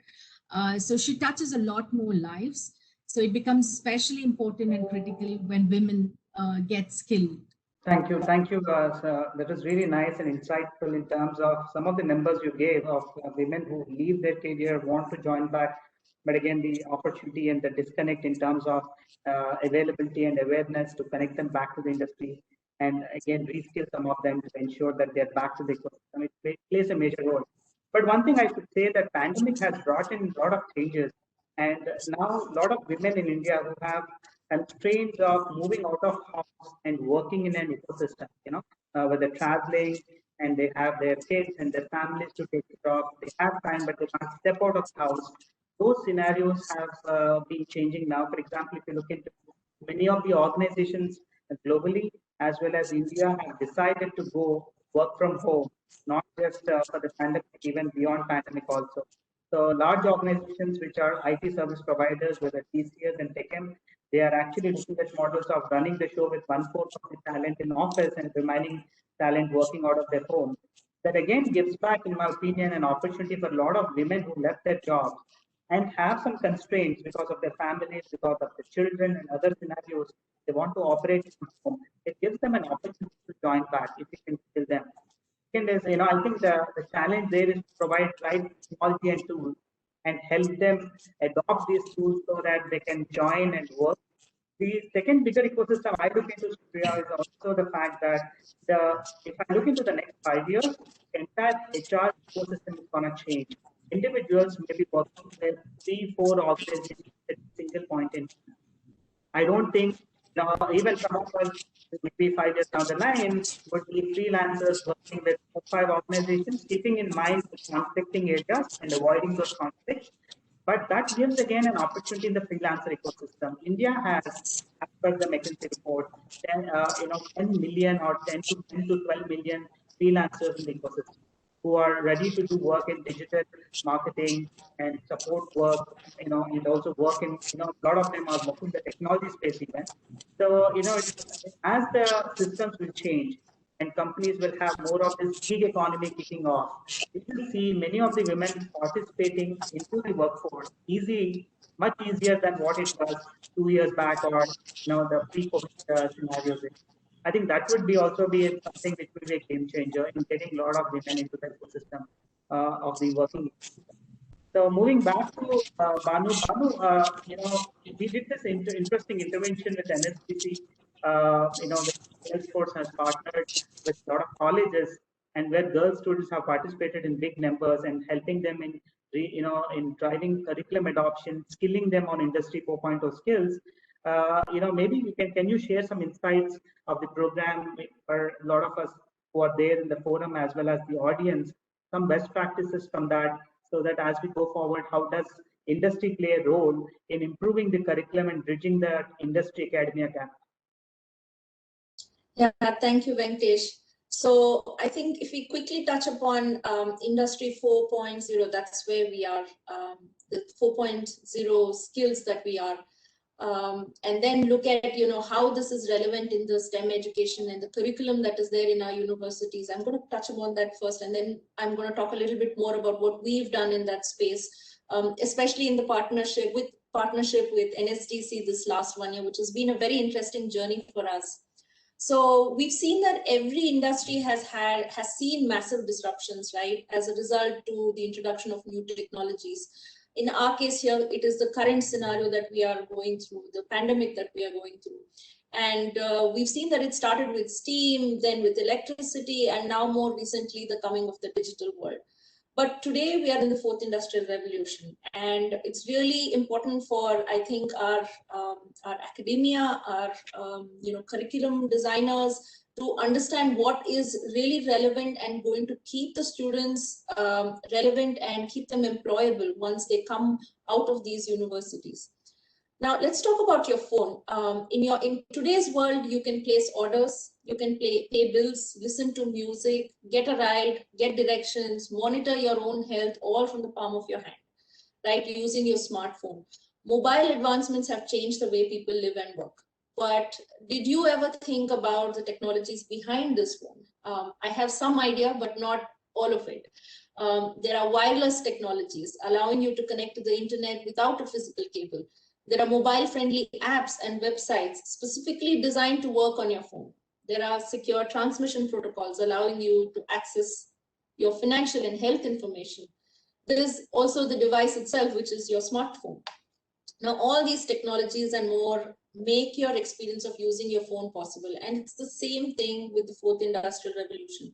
So she touches a lot more lives. So it becomes especially important and critical when women get skilled. Thank you. Thank you. That was really nice and insightful in terms of some of the numbers you gave of women who leave their career, want to join back. But again, the opportunity and the disconnect in terms of availability and awareness to connect them back to the industry. And again, reskill some of them to ensure that they're back to the ecosystem. It plays a major role. But one thing I should say, that pandemic has brought in a lot of changes. And now a lot of women in India who have constraints of moving out of house and working in an ecosystem, whether traveling and they have their kids and their families to take care of, they have time, but they can't step out of the house. Those scenarios have been changing now. For example, if you look into many of the organizations globally as well as India have decided to go work from home, not just for the pandemic, even beyond pandemic also. So large organizations which are IT service providers, whether TCS and TechM, they are actually looking at models of running the show with 1/4 of the talent in office and remaining talent working out of their home. That again gives back, in my opinion, an opportunity for a lot of women who left their jobs and have some constraints because of their families, because of the children and other scenarios. They want to operate from home. It gives them an opportunity to join back if you can skill them. Second is, I think the challenge there is to provide right technology and tools and help them adopt these tools so that they can join and work. The second bigger ecosystem I look into, Supriya, is also the fact that if I look into the next 5 years, the entire HR ecosystem is going to change. Individuals may be working with 3-4 organizations at a single point in time. I don't think even some of us, maybe 5 years down the line, would be freelancers working with 4-5 organizations, keeping in mind the conflicting areas and avoiding those conflicts. But that gives again an opportunity in the freelancer ecosystem. India has, as per the McKinsey report, 10 million or 10 to 12 million freelancers in the ecosystem who are ready to do work in digital marketing and support work, and also work in, a lot of them are working in the technology space even. So, as the systems will change and companies will have more of this gig economy kicking off, we will see many of the women participating into the workforce much easier than what it was 2 years back, or the pre-COVID scenarios. I think that would be also be something which will be a game changer in getting a lot of women into the ecosystem of the working. So moving back to Banu, we did this interesting intervention with NSDC. The Salesforce has partnered with a lot of colleges, and where girl students have participated in big numbers and helping them in driving curriculum adoption, skilling them on Industry 4.0 skills. Maybe can you share some insights of the program for a lot of us who are there in the forum as well as the audience, some best practices from that, so that as we go forward, how does industry play a role in improving the curriculum and bridging the industry academia gap? Yeah, thank you, Venkatesh. So I think if we quickly touch upon Industry 4.0, that's where we are, the 4.0 skills that we are, and then look at, how this is relevant in the STEM education and the curriculum that is there in our universities. I'm going to touch upon that first, and then I'm going to talk a little bit more about what we've done in that space, especially in the partnership with NSDC this last 1 year, which has been a very interesting journey for us. So we've seen that every industry has seen massive disruptions, right, as a result to the introduction of new technologies. In our case here, it is the current scenario that we are going through, the pandemic that we are going through. And we've seen that it started with steam, then with electricity, and now more recently, the coming of the digital world. But today we are in the fourth industrial revolution, and it's really important for, I think, our academia, our curriculum designers to understand what is really relevant and going to keep the students relevant and keep them employable once they come out of these universities. Now let's talk about your phone. In today's world, you can place orders, you can pay bills, listen to music, get a ride, get directions, monitor your own health, all from the palm of your hand, right? Using your smartphone. Mobile advancements have changed the way people live and work. But did you ever think about the technologies behind this phone? I have some idea, but not all of it. There are wireless technologies allowing you to connect to the internet without a physical cable. There are mobile-friendly apps and websites specifically designed to work on your phone. There are secure transmission protocols allowing you to access your financial and health information. There is also the device itself, which is your smartphone. Now, all these technologies and more make your experience of using your phone possible. And it's the same thing with the fourth industrial revolution.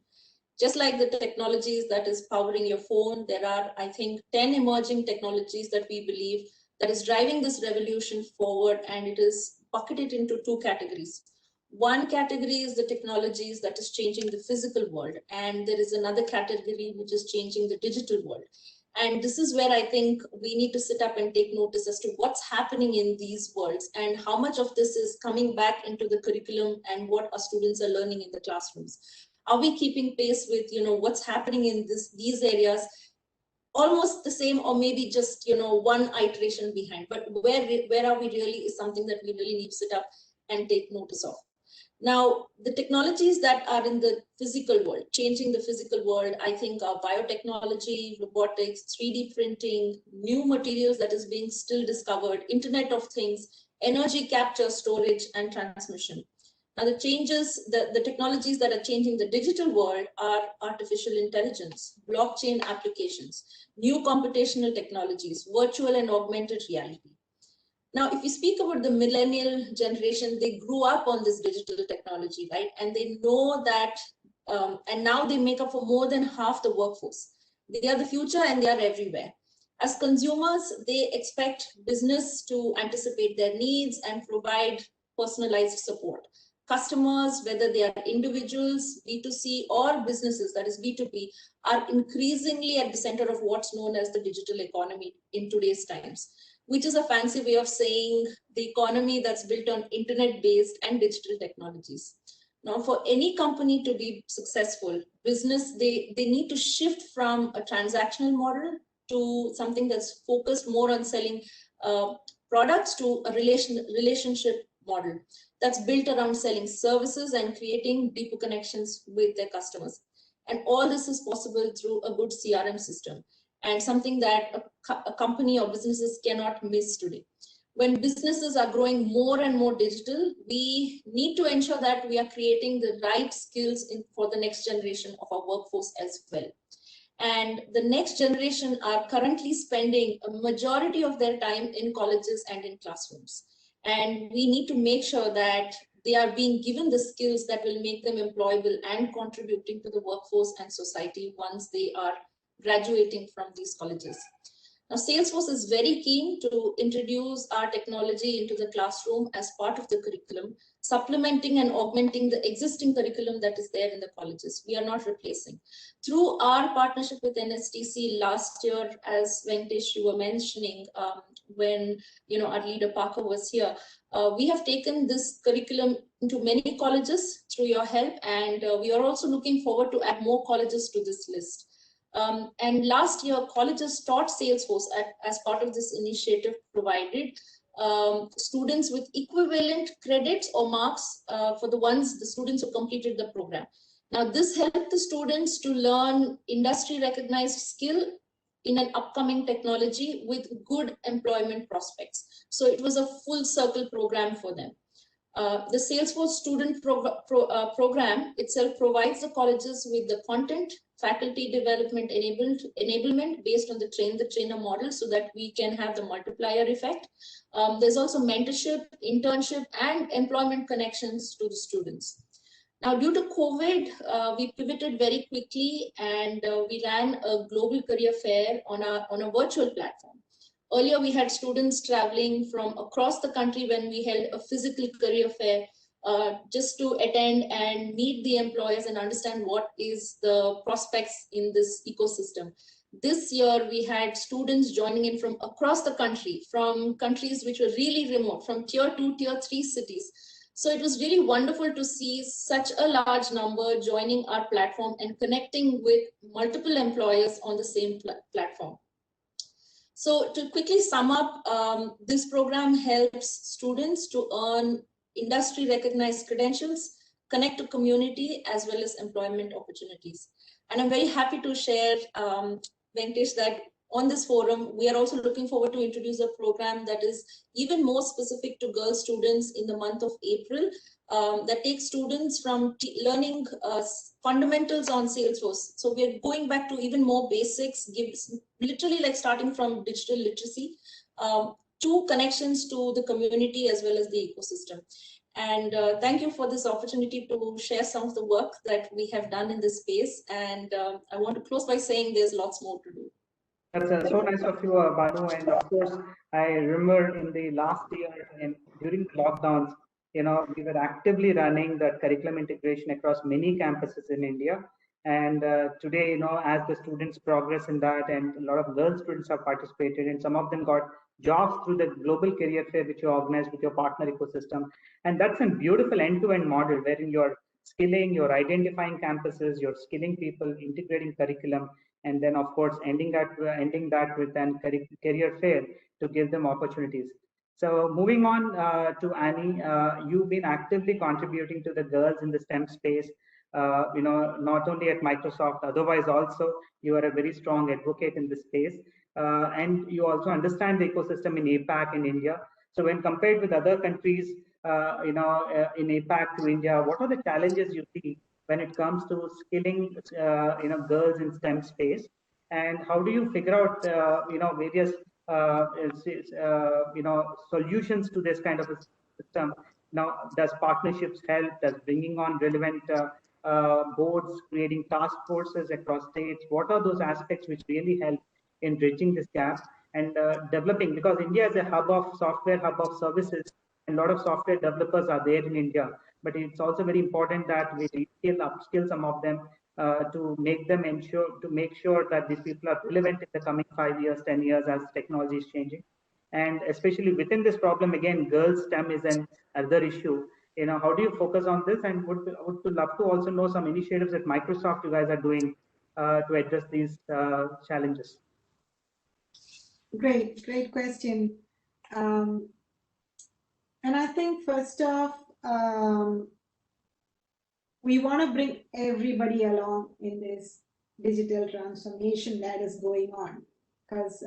Just like the technologies that is powering your phone, there are, I think, 10 emerging technologies that we believe that is driving this revolution forward, and it is bucketed into two categories. One category is the technologies that is changing the physical world, and there is another category which is changing the digital world. And this is where I think we need to sit up and take notice as to what's happening in these worlds and how much of this is coming back into the curriculum and what our students are learning in the classrooms. Are we keeping pace with what's happening in these areas? Almost the same, or maybe just one iteration behind, but where are we really is something that we really need to sit up and take notice of. Now, the technologies that are in the physical world, changing the physical world, I think are biotechnology, robotics, 3D printing, new materials that is being still discovered, Internet of Things, energy capture, storage, and transmission. Now, the technologies that are changing the digital world are artificial intelligence, blockchain applications, new computational technologies, virtual and augmented reality. Now, if you speak about the millennial generation, they grew up on this digital technology, right? And they know that, and now they make up for more than half the workforce. They are the future and they are everywhere. As consumers, they expect business to anticipate their needs and provide personalized support. Customers, whether they are individuals, B2C, or businesses, that is B2B, are increasingly at the center of what's known as the digital economy in today's times, which is a fancy way of saying the economy that's built on internet-based and digital technologies. Now, for any company to be successful, business, they need to shift from a transactional model to something that's focused more on selling products, to a relationship model that's built around selling services and creating deeper connections with their customers. And all this is possible through a good CRM system, and something that a company or businesses cannot miss today. When businesses are growing more and more digital, we need to ensure that we are creating the right skills for the next generation of our workforce as well. And the next generation are currently spending a majority of their time in colleges and in classrooms. And we need to make sure that they are being given the skills that will make them employable and contributing to the workforce and society once they are graduating from these colleges. Now, Salesforce is very keen to introduce our technology into the classroom as part of the curriculum, supplementing and augmenting the existing curriculum that is there in the colleges. We are not replacing. Through our partnership with NSTC last year, as Venkatesh, you were mentioning, when our leader Parker was here, we have taken this curriculum into many colleges through your help, and we are also looking forward to add more colleges to this list. And last year, colleges taught Salesforce as part of this initiative, provided students with equivalent credits or marks for the students who completed the program. Now, this helped the students to learn industry-recognized skill in an upcoming technology with good employment prospects. So it was a full circle program for them. The Salesforce student program itself provides the colleges with the content, faculty development enablement based on the train-the-trainer model, so that we can have the multiplier effect. There's also mentorship, internship, and employment connections to the students. Now, due to COVID, we pivoted very quickly, and we ran a global career fair on a virtual platform. Earlier, we had students traveling from across the country when we held a physical career fair, just to attend and meet the employers and understand what is the prospects in this ecosystem. This year, we had students joining in from across the country, from countries which were really remote, from tier 2, tier 3 cities. So it was really wonderful to see such a large number joining our platform and connecting with multiple employers on the same platform. So to quickly sum up, this program helps students to earn industry-recognized credentials, connect to community, as well as employment opportunities. And I'm very happy to share, Venkatesh, that on this forum, we are also looking forward to introduce a program that is even more specific to girl students in the month of April, that takes students from learning fundamentals on Salesforce. So we're going back to even more basics, literally like starting from digital literacy, to connections to the community as well as the ecosystem. And thank you for this opportunity to share some of the work that we have done in this space. And I want to close by saying there's lots more to do. That's so nice of you, Banu. And of course, I remember in the last year and during lockdowns, we were actively running that curriculum integration across many campuses in India. And today, as the students progress in that, and a lot of girl students have participated, and some of them got jobs through the global career fair which you organized with your partner ecosystem. And that's a beautiful end-to-end model wherein you're skilling, you're identifying campuses, you're skilling people, integrating curriculum, and then of course ending that with an career fair to give them opportunities. So moving on to Annie, you've been actively contributing to the girls in the STEM space, not only at Microsoft, otherwise also you are a very strong advocate in this space, and you also understand the ecosystem in APAC in India. So when compared with other countries, in APAC to India, what are the challenges you see when it comes to skilling, girls in STEM space, and how do you figure out, various, solutions to this kind of a system? Now, does partnerships help? Does bringing on relevant boards, creating task forces across states? What are those aspects which really help in bridging this gap and developing? Because India is a hub of software, hub of services, and a lot of software developers are there in India. But it's also very important that we upskill some of them to make sure that these people are relevant in the coming 5 years, 10 years as technology is changing. And especially within this problem, again, girls STEM is another issue. How do you focus on this? And would love to also know some initiatives that Microsoft you guys are doing to address these challenges. Great question. And I think first off, we want to bring everybody along in this digital transformation that is going on, because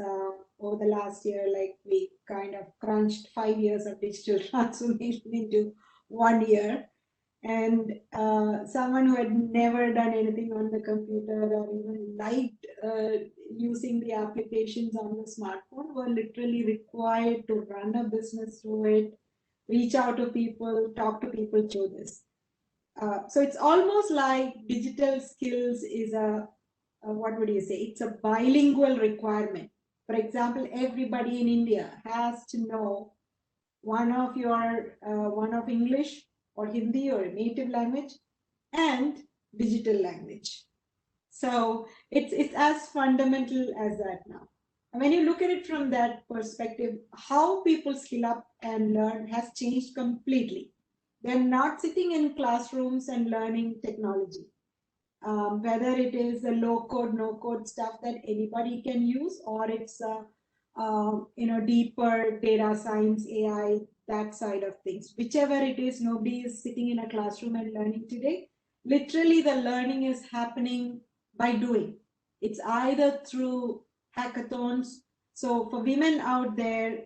over the last year, like, we kind of crunched 5 years of digital transformation into 1 year. And someone who had never done anything on the computer or even liked using the applications on the smartphone were literally required to run a business through it, reach out to people, talk to people through this. So it's almost like digital skills is what would you say? It's a bilingual requirement For example, everybody in India has to know one of English or Hindi or a native language and digital language. So it's as fundamental as that now. And when you look at it from that perspective, how people skill up and learn has changed completely. They're not sitting in classrooms and learning technology. Whether it is the low code, no code stuff that anybody can use, or it's deeper data science, AI, that side of things. Whichever it is, nobody is sitting in a classroom and learning today. Literally, the learning is happening by doing. It's either through hackathons. So for women out there,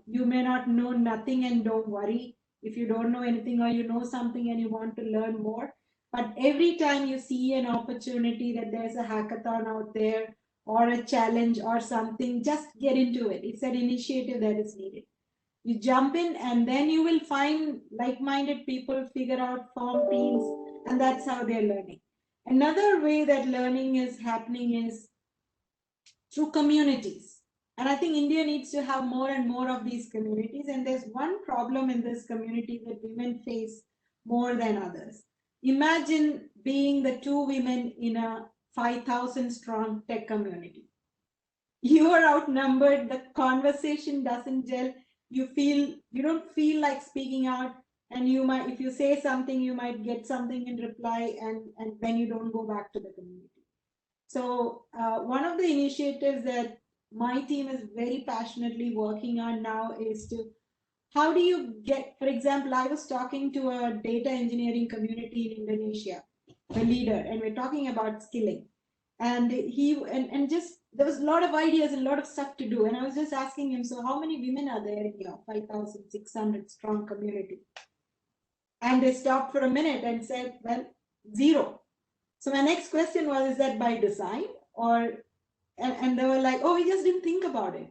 you may not know nothing, and don't worry if you don't know anything or you know something and you want to learn more. But every time you see an opportunity that there's a hackathon out there or a challenge or something, just get into it. It's an initiative that is needed. You jump in, and then you will find like-minded people, figure out, form teams, and that's how they're learning. Another way that learning is happening is through communities. And I think India needs to have more and more of these communities. And there's one problem in this community that women face more than others. Imagine being the two women in a 5,000 strong tech community. You are outnumbered, the conversation doesn't gel, you don't feel like speaking out, and you might, if you say something, you might get something in reply, and then you don't go back to the community. So one of the initiatives that my team is very passionately working on now is to, how do you get, for example, I was talking to a data engineering community in Indonesia, the leader, and we're talking about skilling. And just there was a lot of ideas and a lot of stuff to do. And I was just asking him, so how many women are there in your 5,600 strong community? And they stopped for a minute and said, well, 0. So my next question was, is that by design? Or and they were like, oh, we just didn't think about it.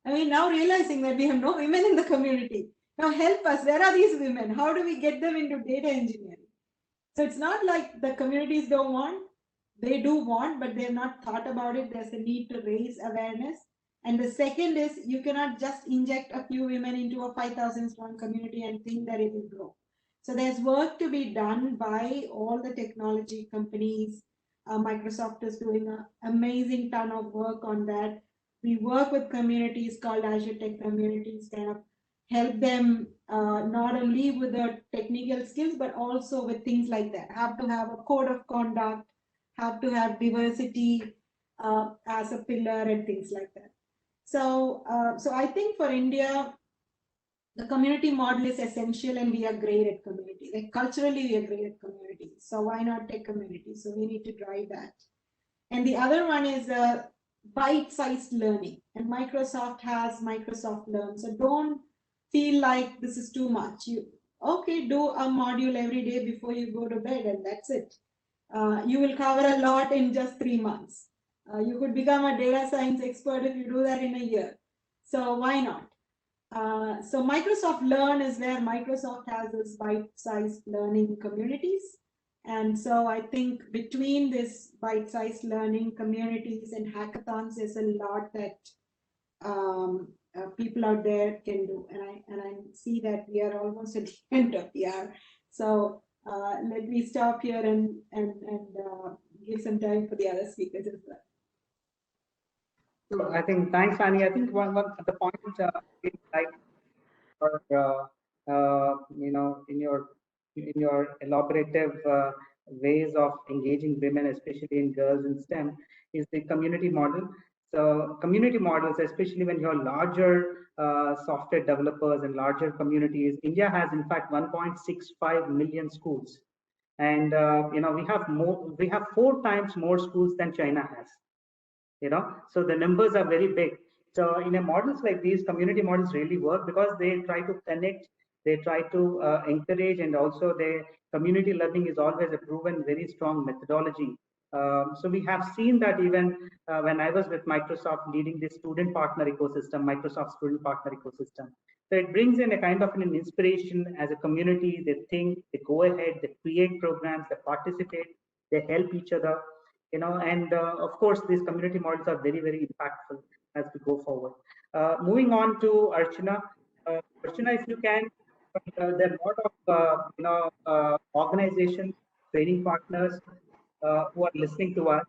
I mean, now realizing that we have no women in the community. Now help us, where are these women? How do we get them into data engineering? So it's not like the communities don't want, they do want, but they've not thought about it. There's a need to raise awareness. And the second is, you cannot just inject a few women into a 5,000 strong community and think that it will grow. So there's work to be done by all the technology companies. Microsoft is doing an amazing ton of work on that. We work with communities called Azure Tech Communities, kind of help them not only with the technical skills, but also with things like that. Have to have a code of conduct, have to have diversity as a pillar and things like that. So, so I think for India, the community model is essential, and we are great at community. Like culturally, we are great at community. So why not take community? So we need to drive that. And the other one is bite-sized learning. And Microsoft has Microsoft Learn. So don't feel like this is too much. You do a module every day before you go to bed, and that's it. You will cover a lot in just 3 months. You could become a data science expert if you do that in a year. So why not? So Microsoft Learn is where Microsoft has this bite-sized learning communities. And so I think between this bite-sized learning communities and hackathons, there's a lot that people out there can do. And I see that we are almost at the end of the hour. So let me stop here and give some time for the other speakers as well. So I think, thanks, Annie. I think one the point like in your elaborative ways of engaging women, especially in girls in STEM, is the community model. So community models, especially when you're larger software developers and larger communities, India has in fact 1.65 million schools, and we have 4 times more schools than China has. So the numbers are very big. So in a models like these, community models really work because they try to connect, they try to encourage, and also their community learning is always a proven very strong methodology. So we have seen that even when I was with Microsoft leading the student partner ecosystem, Microsoft student partner ecosystem. So it brings in a kind of an inspiration as a community. They think, they go ahead, they create programs, they participate, they help each other. And of course, these community models are very, very impactful. as we go forward. Moving on to Archana. Archana, if you can, there are a lot of organizations, training partners who are listening to us.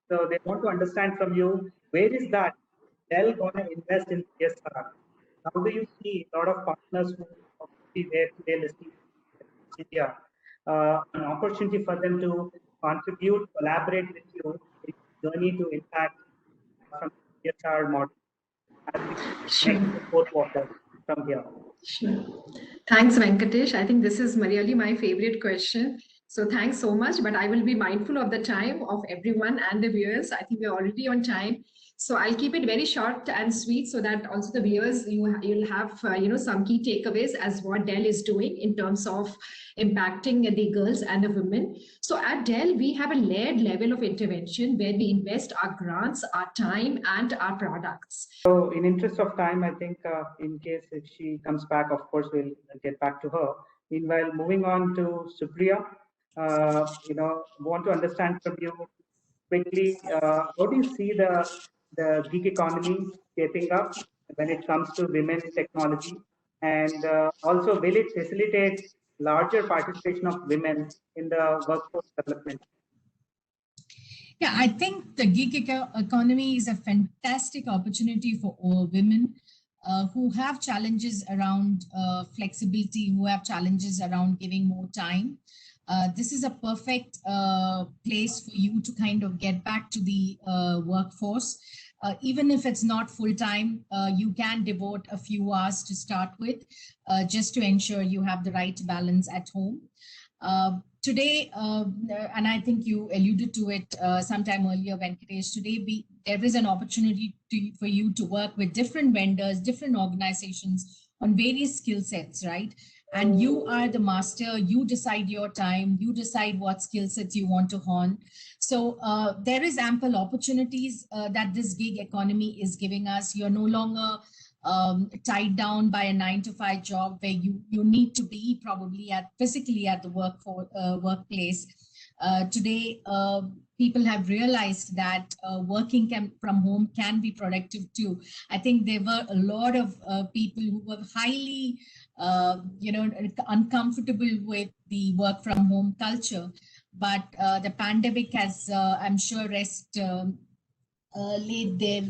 So they want to understand from you, where is that Dell going to invest in CSR? How do you see a lot of partners who are there today listening to India, an opportunity for them to contribute, collaborate with you in the journey to impact from CSR model as we Sure. next 4 quarters from here? Sure. Thanks, Venkatesh. I think this is really my favorite question. So thanks so much, but I will be mindful of the time of everyone and the viewers. I think we're already on time. So I'll keep it very short and sweet so that also the viewers, you'll have, some key takeaways as what Dell is doing in terms of impacting the girls and the women. So at Dell, we have a layered level of intervention where we invest our grants, our time, and our products. So in interest of time, I think in case if she comes back, of course, we'll get back to her. Meanwhile, moving on to Supriya, want to understand from you quickly, how do you see the gig economy shaping up when it comes to women in technology? And also, will it facilitate larger participation of women in the workforce development? Yeah, I think the gig economy is a fantastic opportunity for all women who have challenges around flexibility, who have challenges around giving more time. This is a perfect place for you to kind of get back to the workforce. Even if it's not full-time, you can devote a few hours to start with, just to ensure you have the right balance at home. Today, and I think you alluded to it sometime earlier, Venkatesh, today there is an opportunity for you to work with different vendors, different organizations on various skill sets, right? And you are the master, you decide your time, you decide what skill sets you want to hone. So there is ample opportunities that this gig economy is giving us. You're no longer tied down by a 9-to-5 job where you need to be probably physically at the workplace. Today, people have realized that working from home can be productive too. I think there were a lot of people who were highly, uncomfortable with the work from home culture, but the pandemic has, I'm sure, laid their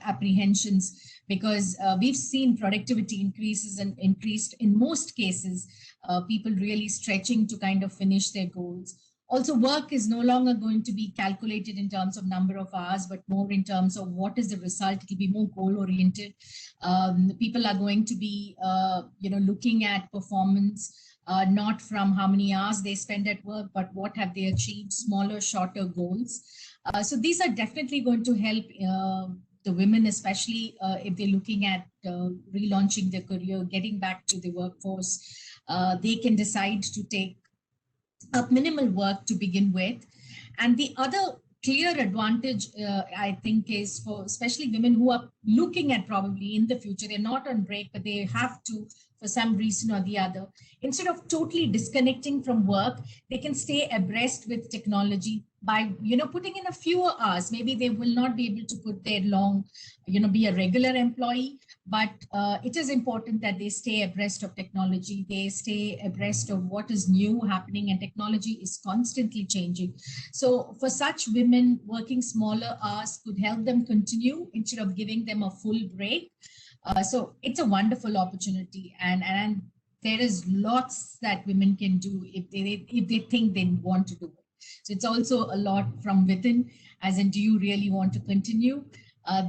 apprehensions, because we've seen productivity increases and increased in most cases, people really stretching to kind of finish their goals. Also, work is no longer going to be calculated in terms of number of hours, but more in terms of what is the result. It will be more goal oriented. People are going to be looking at performance, not from how many hours they spend at work, but what have they achieved, smaller, shorter goals. So these are definitely going to help the women, especially if they're looking at relaunching their career, getting back to the workforce. They can decide to take up minimal work to begin with. And the other clear advantage, I think, is for especially women who are looking at probably in the future, they're not on break, but they have to, for some reason or the other, instead of totally disconnecting from work, they can stay abreast with technology by, putting in a fewer hours. Maybe they will not be able to put their long, be a regular employee, but it is important that they stay abreast of technology. They stay abreast of what is new happening, and technology is constantly changing. So for such women, working smaller hours could help them continue instead of giving them a full break. So it's a wonderful opportunity, and there is lots that women can do if they think they want to do it. So it's also a lot from within, as in, do you really want to continue?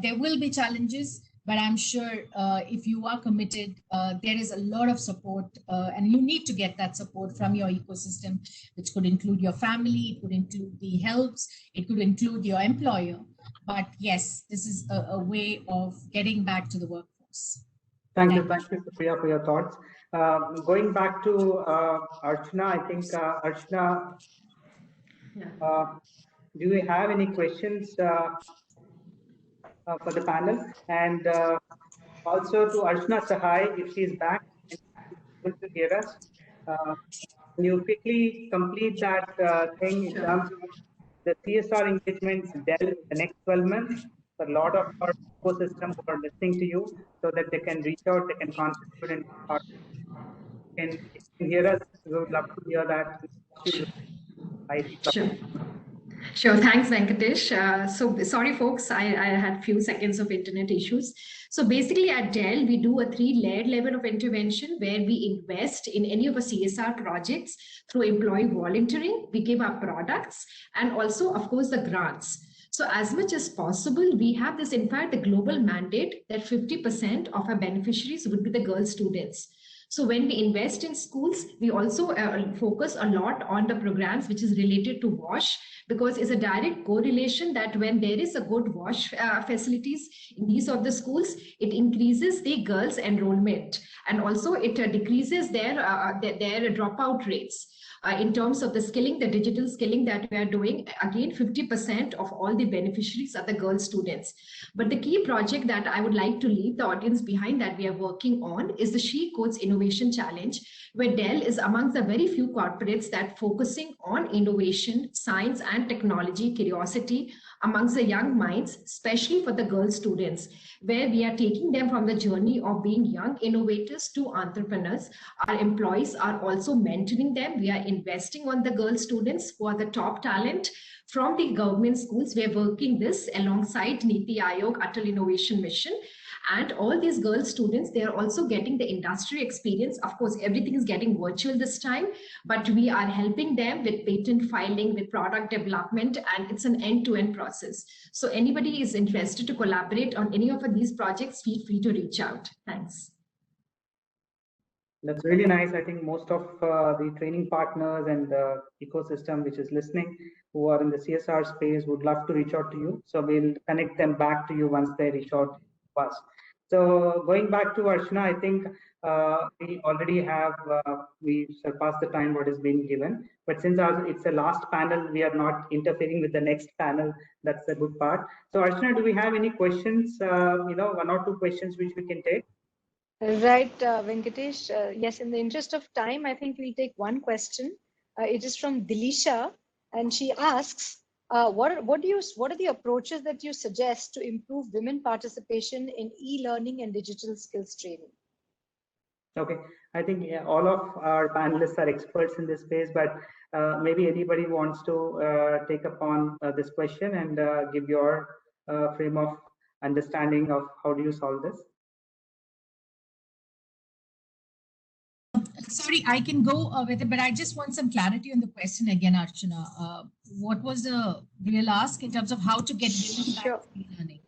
There will be challenges, but I'm sure if you are committed, there is a lot of support, and you need to get that support from your ecosystem, which could include your family, it could include the helps, it could include your employer. But yes, this is a way of getting back to the workforce. Thank you, Supriya, for your thoughts. Going back to Archana, I think Archana, do you have any questions for the panel? And also to Archana Sahai, if she is back and able to hear us, can you quickly complete that thing in terms of the CSR engagement Dell in the next 12 months, a lot of our ecosystem who are listening to you, so that they can reach out, they can contribute, and if you can hear us, we would love to hear that. Sure. Sure. Thanks, Venkatesh. So sorry, folks, I had few seconds of internet issues. So basically at Dell, we do a 3-layered level of intervention where we invest in any of our CSR projects through employee volunteering. We give our products and also, of course, the grants. So as much as possible, we have this, in fact, the global mandate that 50% of our beneficiaries would be the girl students. So when we invest in schools, we also focus a lot on the programs which is related to WASH, because it's a direct correlation that when there is a good WASH facilities in these of the schools, it increases the girls' enrollment, and also it decreases their dropout rates. In terms of the skilling, the digital skilling that we are doing, again, 50% of all the beneficiaries are the girl students. But the key project that I would like to leave the audience behind that we are working on is the She Codes Innovation Challenge, where Dell is amongst the very few corporates that focusing on innovation, science and technology, curiosity amongst the young minds, especially for the girl students, where we are taking them from the journey of being young innovators to entrepreneurs. Our employees are also mentoring them. We are investing on the girl students who are the top talent from the government schools. We are working this alongside Niti Aayog Atal Innovation Mission. And all these girl students, they are also getting the industry experience. Of course, everything is getting virtual this time, but we are helping them with patent filing, with product development, and it's an end-to-end process. So anybody is interested to collaborate on any of these projects, feel free to reach out. Thanks. That's really nice. I think most of the training partners and the ecosystem which is listening, who are in the CSR space, would love to reach out to you. So we'll connect them back to you once they reach out to us. So going back to Archana, I think we already have, we surpassed the time what is being given. But since it's the last panel, we are not interfering with the next panel. That's the good part. So Archana, do we have any questions, 1 or 2 questions which we can take? Right, Venkatesh. Yes, in the interest of time, I think we'll take one question. It is from Dilisha, and she asks, what are the approaches that you suggest to improve women participation in e-learning and digital skills training? Okay, I think all of our panelists are experts in this space, but maybe anybody wants to take upon this question and give your frame of understanding of how do you solve this? Sorry, I can go with it, but I just want some clarity on the question again, Archana. What was the real ask in terms of how to get women back to e-learning?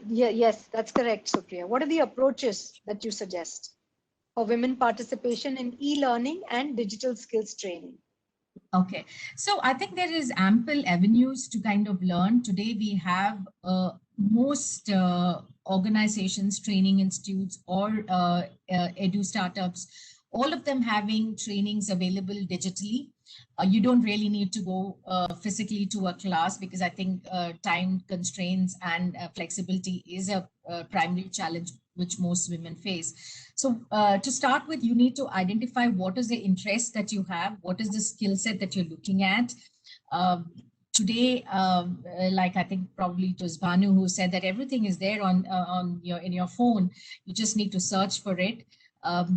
Yes, that's correct, Supriya. What are the approaches that you suggest for women participation in e-learning and digital skills training? Okay, so I think there is ample avenues to kind of learn. Today we have most organizations, training institutes, or edu startups, all of them having trainings available digitally. You don't really need to go physically to a class, because I think time constraints and flexibility is a primary challenge which most women face. So to start with, you need to identify what is the interest that you have, what is the skill set that you're looking at. Today, like I think probably it was Banu who said that everything is there in your phone. You just need to search for it.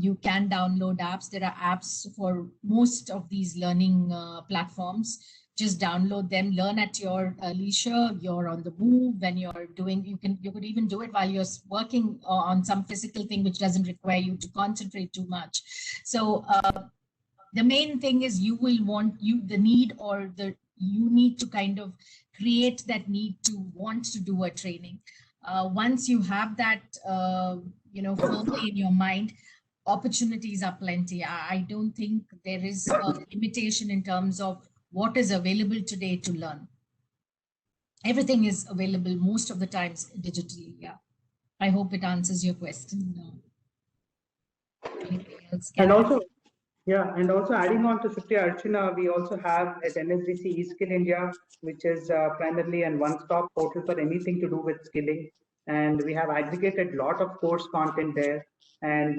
You can download apps. There are apps for most of these learning platforms. Just download them, learn at your leisure. You're on the move when you're doing, you could even do it while you're working on some physical thing which doesn't require you to concentrate too much. So the main thing is you need to kind of create that need to want to do a training. Once you have that, firmly in your mind, opportunities are plenty. I don't think there is a limitation in terms of what is available today to learn. Everything is available most of the times digitally. Yeah, I hope it answers your question. Anything else? And also, yeah, and also adding on to Supriya Archana, we also have at NSDC eSkill India, which is primarily a one-stop portal for anything to do with skilling. And we have aggregated a lot of course content there, and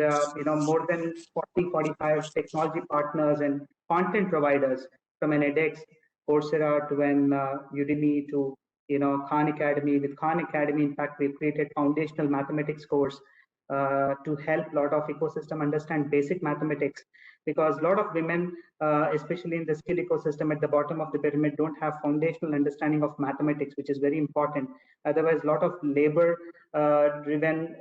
more than 40, 45 technology partners and content providers, from an edX, Coursera to an Udemy to Khan Academy. With Khan Academy, in fact, we've created foundational mathematics course to help a lot of ecosystem understand basic mathematics, because a lot of women, especially in the skill ecosystem at the bottom of the pyramid, don't have foundational understanding of mathematics, which is very important. Otherwise, a lot of labor driven,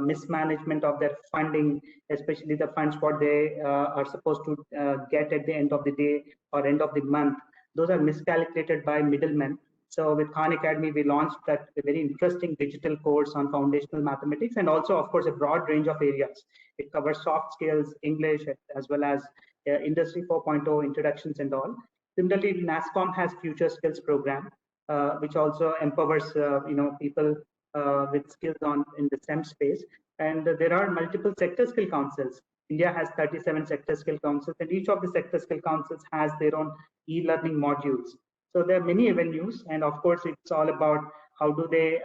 mismanagement of their funding, especially the funds what they are supposed to get at the end of the day or end of the month, those are miscalculated by middlemen. So with Khan Academy, we launched that very interesting digital course on foundational mathematics, and also, of course, a broad range of areas. It covers soft skills, English, as well as Industry 4.0 introductions and all. Similarly, NASSCOM has Future Skills program, which also empowers people with skills in the STEM space. And there are multiple sector skill councils. India has 37 sector skill councils, and each of the sector skill councils has their own e-learning modules. So there are many avenues, and of course, it's all about how do they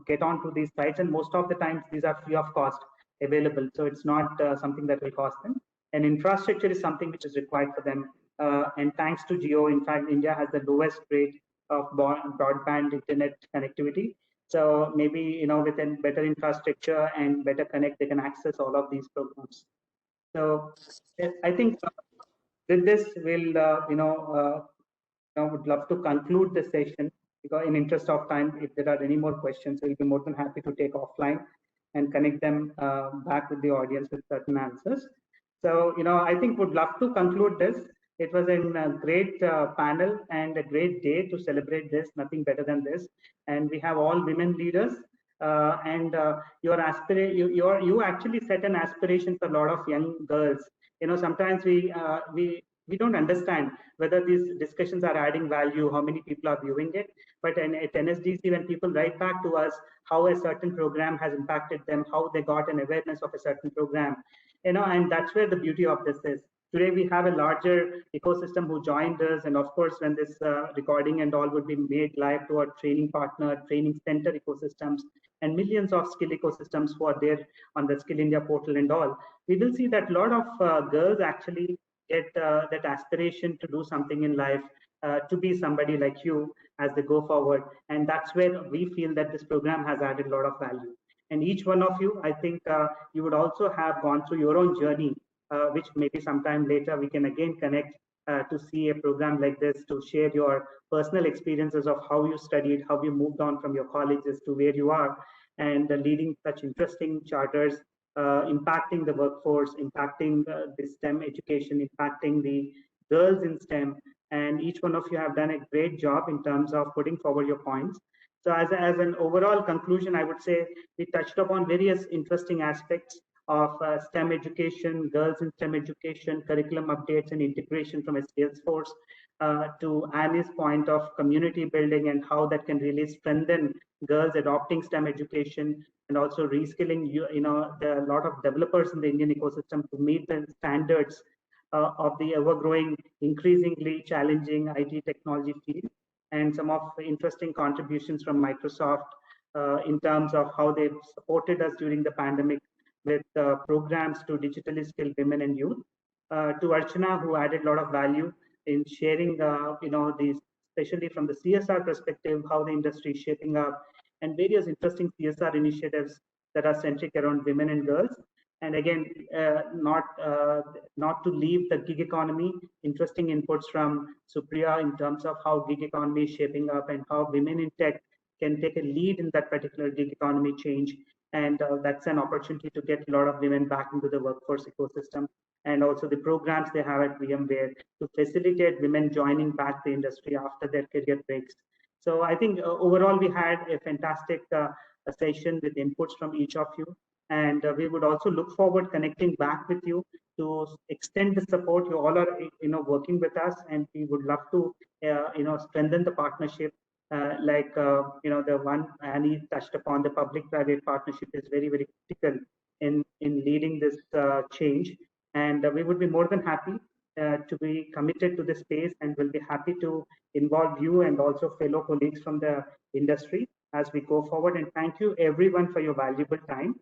get onto these sites, and most of the times these are free of cost available. So it's not something that will cost them. And infrastructure is something which is required for them. And thanks to Jio, in fact, India has the lowest rate of broadband internet connectivity. So maybe with a better infrastructure and better connect, they can access all of these programs. So I think with this, we'll I would love to conclude the session, because in interest of time, if there are any more questions, we'll be more than happy to take offline and connect them back with the audience with certain answers. So, I think would love to conclude this. It was a great panel and a great day to celebrate this, nothing better than this. And we have all women leaders, and you actually set an aspiration for a lot of young girls. Sometimes we don't understand whether these discussions are adding value, how many people are viewing it. But at NSDC, when people write back to us how a certain program has impacted them, how they got an awareness of a certain program, and that's where the beauty of this is. Today, we have a larger ecosystem who joined us. And of course, when this recording and all would be made live to our training partner, training center ecosystems, and millions of skill ecosystems who are there on the Skill India portal and all, we will see that a lot of girls actually get that aspiration to do something in life, to be somebody like you as they go forward. And that's where we feel that this program has added a lot of value. And each one of you, I think you would also have gone through your own journey, which maybe sometime later we can again connect to see a program like this, to share your personal experiences of how you studied, how you moved on from your colleges to where you are, and leading such interesting charters, impacting the workforce, impacting the STEM education, impacting the girls in STEM. And each one of you have done a great job in terms of putting forward your points. So as an overall conclusion, I would say we touched upon various interesting aspects of STEM education, girls in STEM education, curriculum updates and integration from a sales force, to Annie's point of community building and how that can really strengthen girls adopting STEM education, and also reskilling a lot of developers in the Indian ecosystem to meet the standards of the ever-growing, increasingly challenging IT technology field, and some of the interesting contributions from Microsoft in terms of how they've supported us during the pandemic with programs to digitally skilled women and youth, to Archana, who added a lot of value in sharing, these, especially from the CSR perspective, how the industry is shaping up, and various interesting CSR initiatives that are centric around women and girls. And again, not to leave the gig economy, interesting inputs from Supriya in terms of how gig economy is shaping up and how women in tech can take a lead in that particular gig economy change. And that's an opportunity to get a lot of women back into the workforce ecosystem. And also the programs they have at VMware to facilitate women joining back the industry after their career breaks. So I think overall we had a fantastic session with inputs from each of you. And we would also look forward connecting back with you to extend the support. You all are, working with us, and we would love to, strengthen the partnership. The one Annie touched upon, the public-private partnership is very, very critical in leading this change. And we would be more than happy to be committed to the space, and will be happy to involve you and also fellow colleagues from the industry as we go forward. And thank you everyone for your valuable time.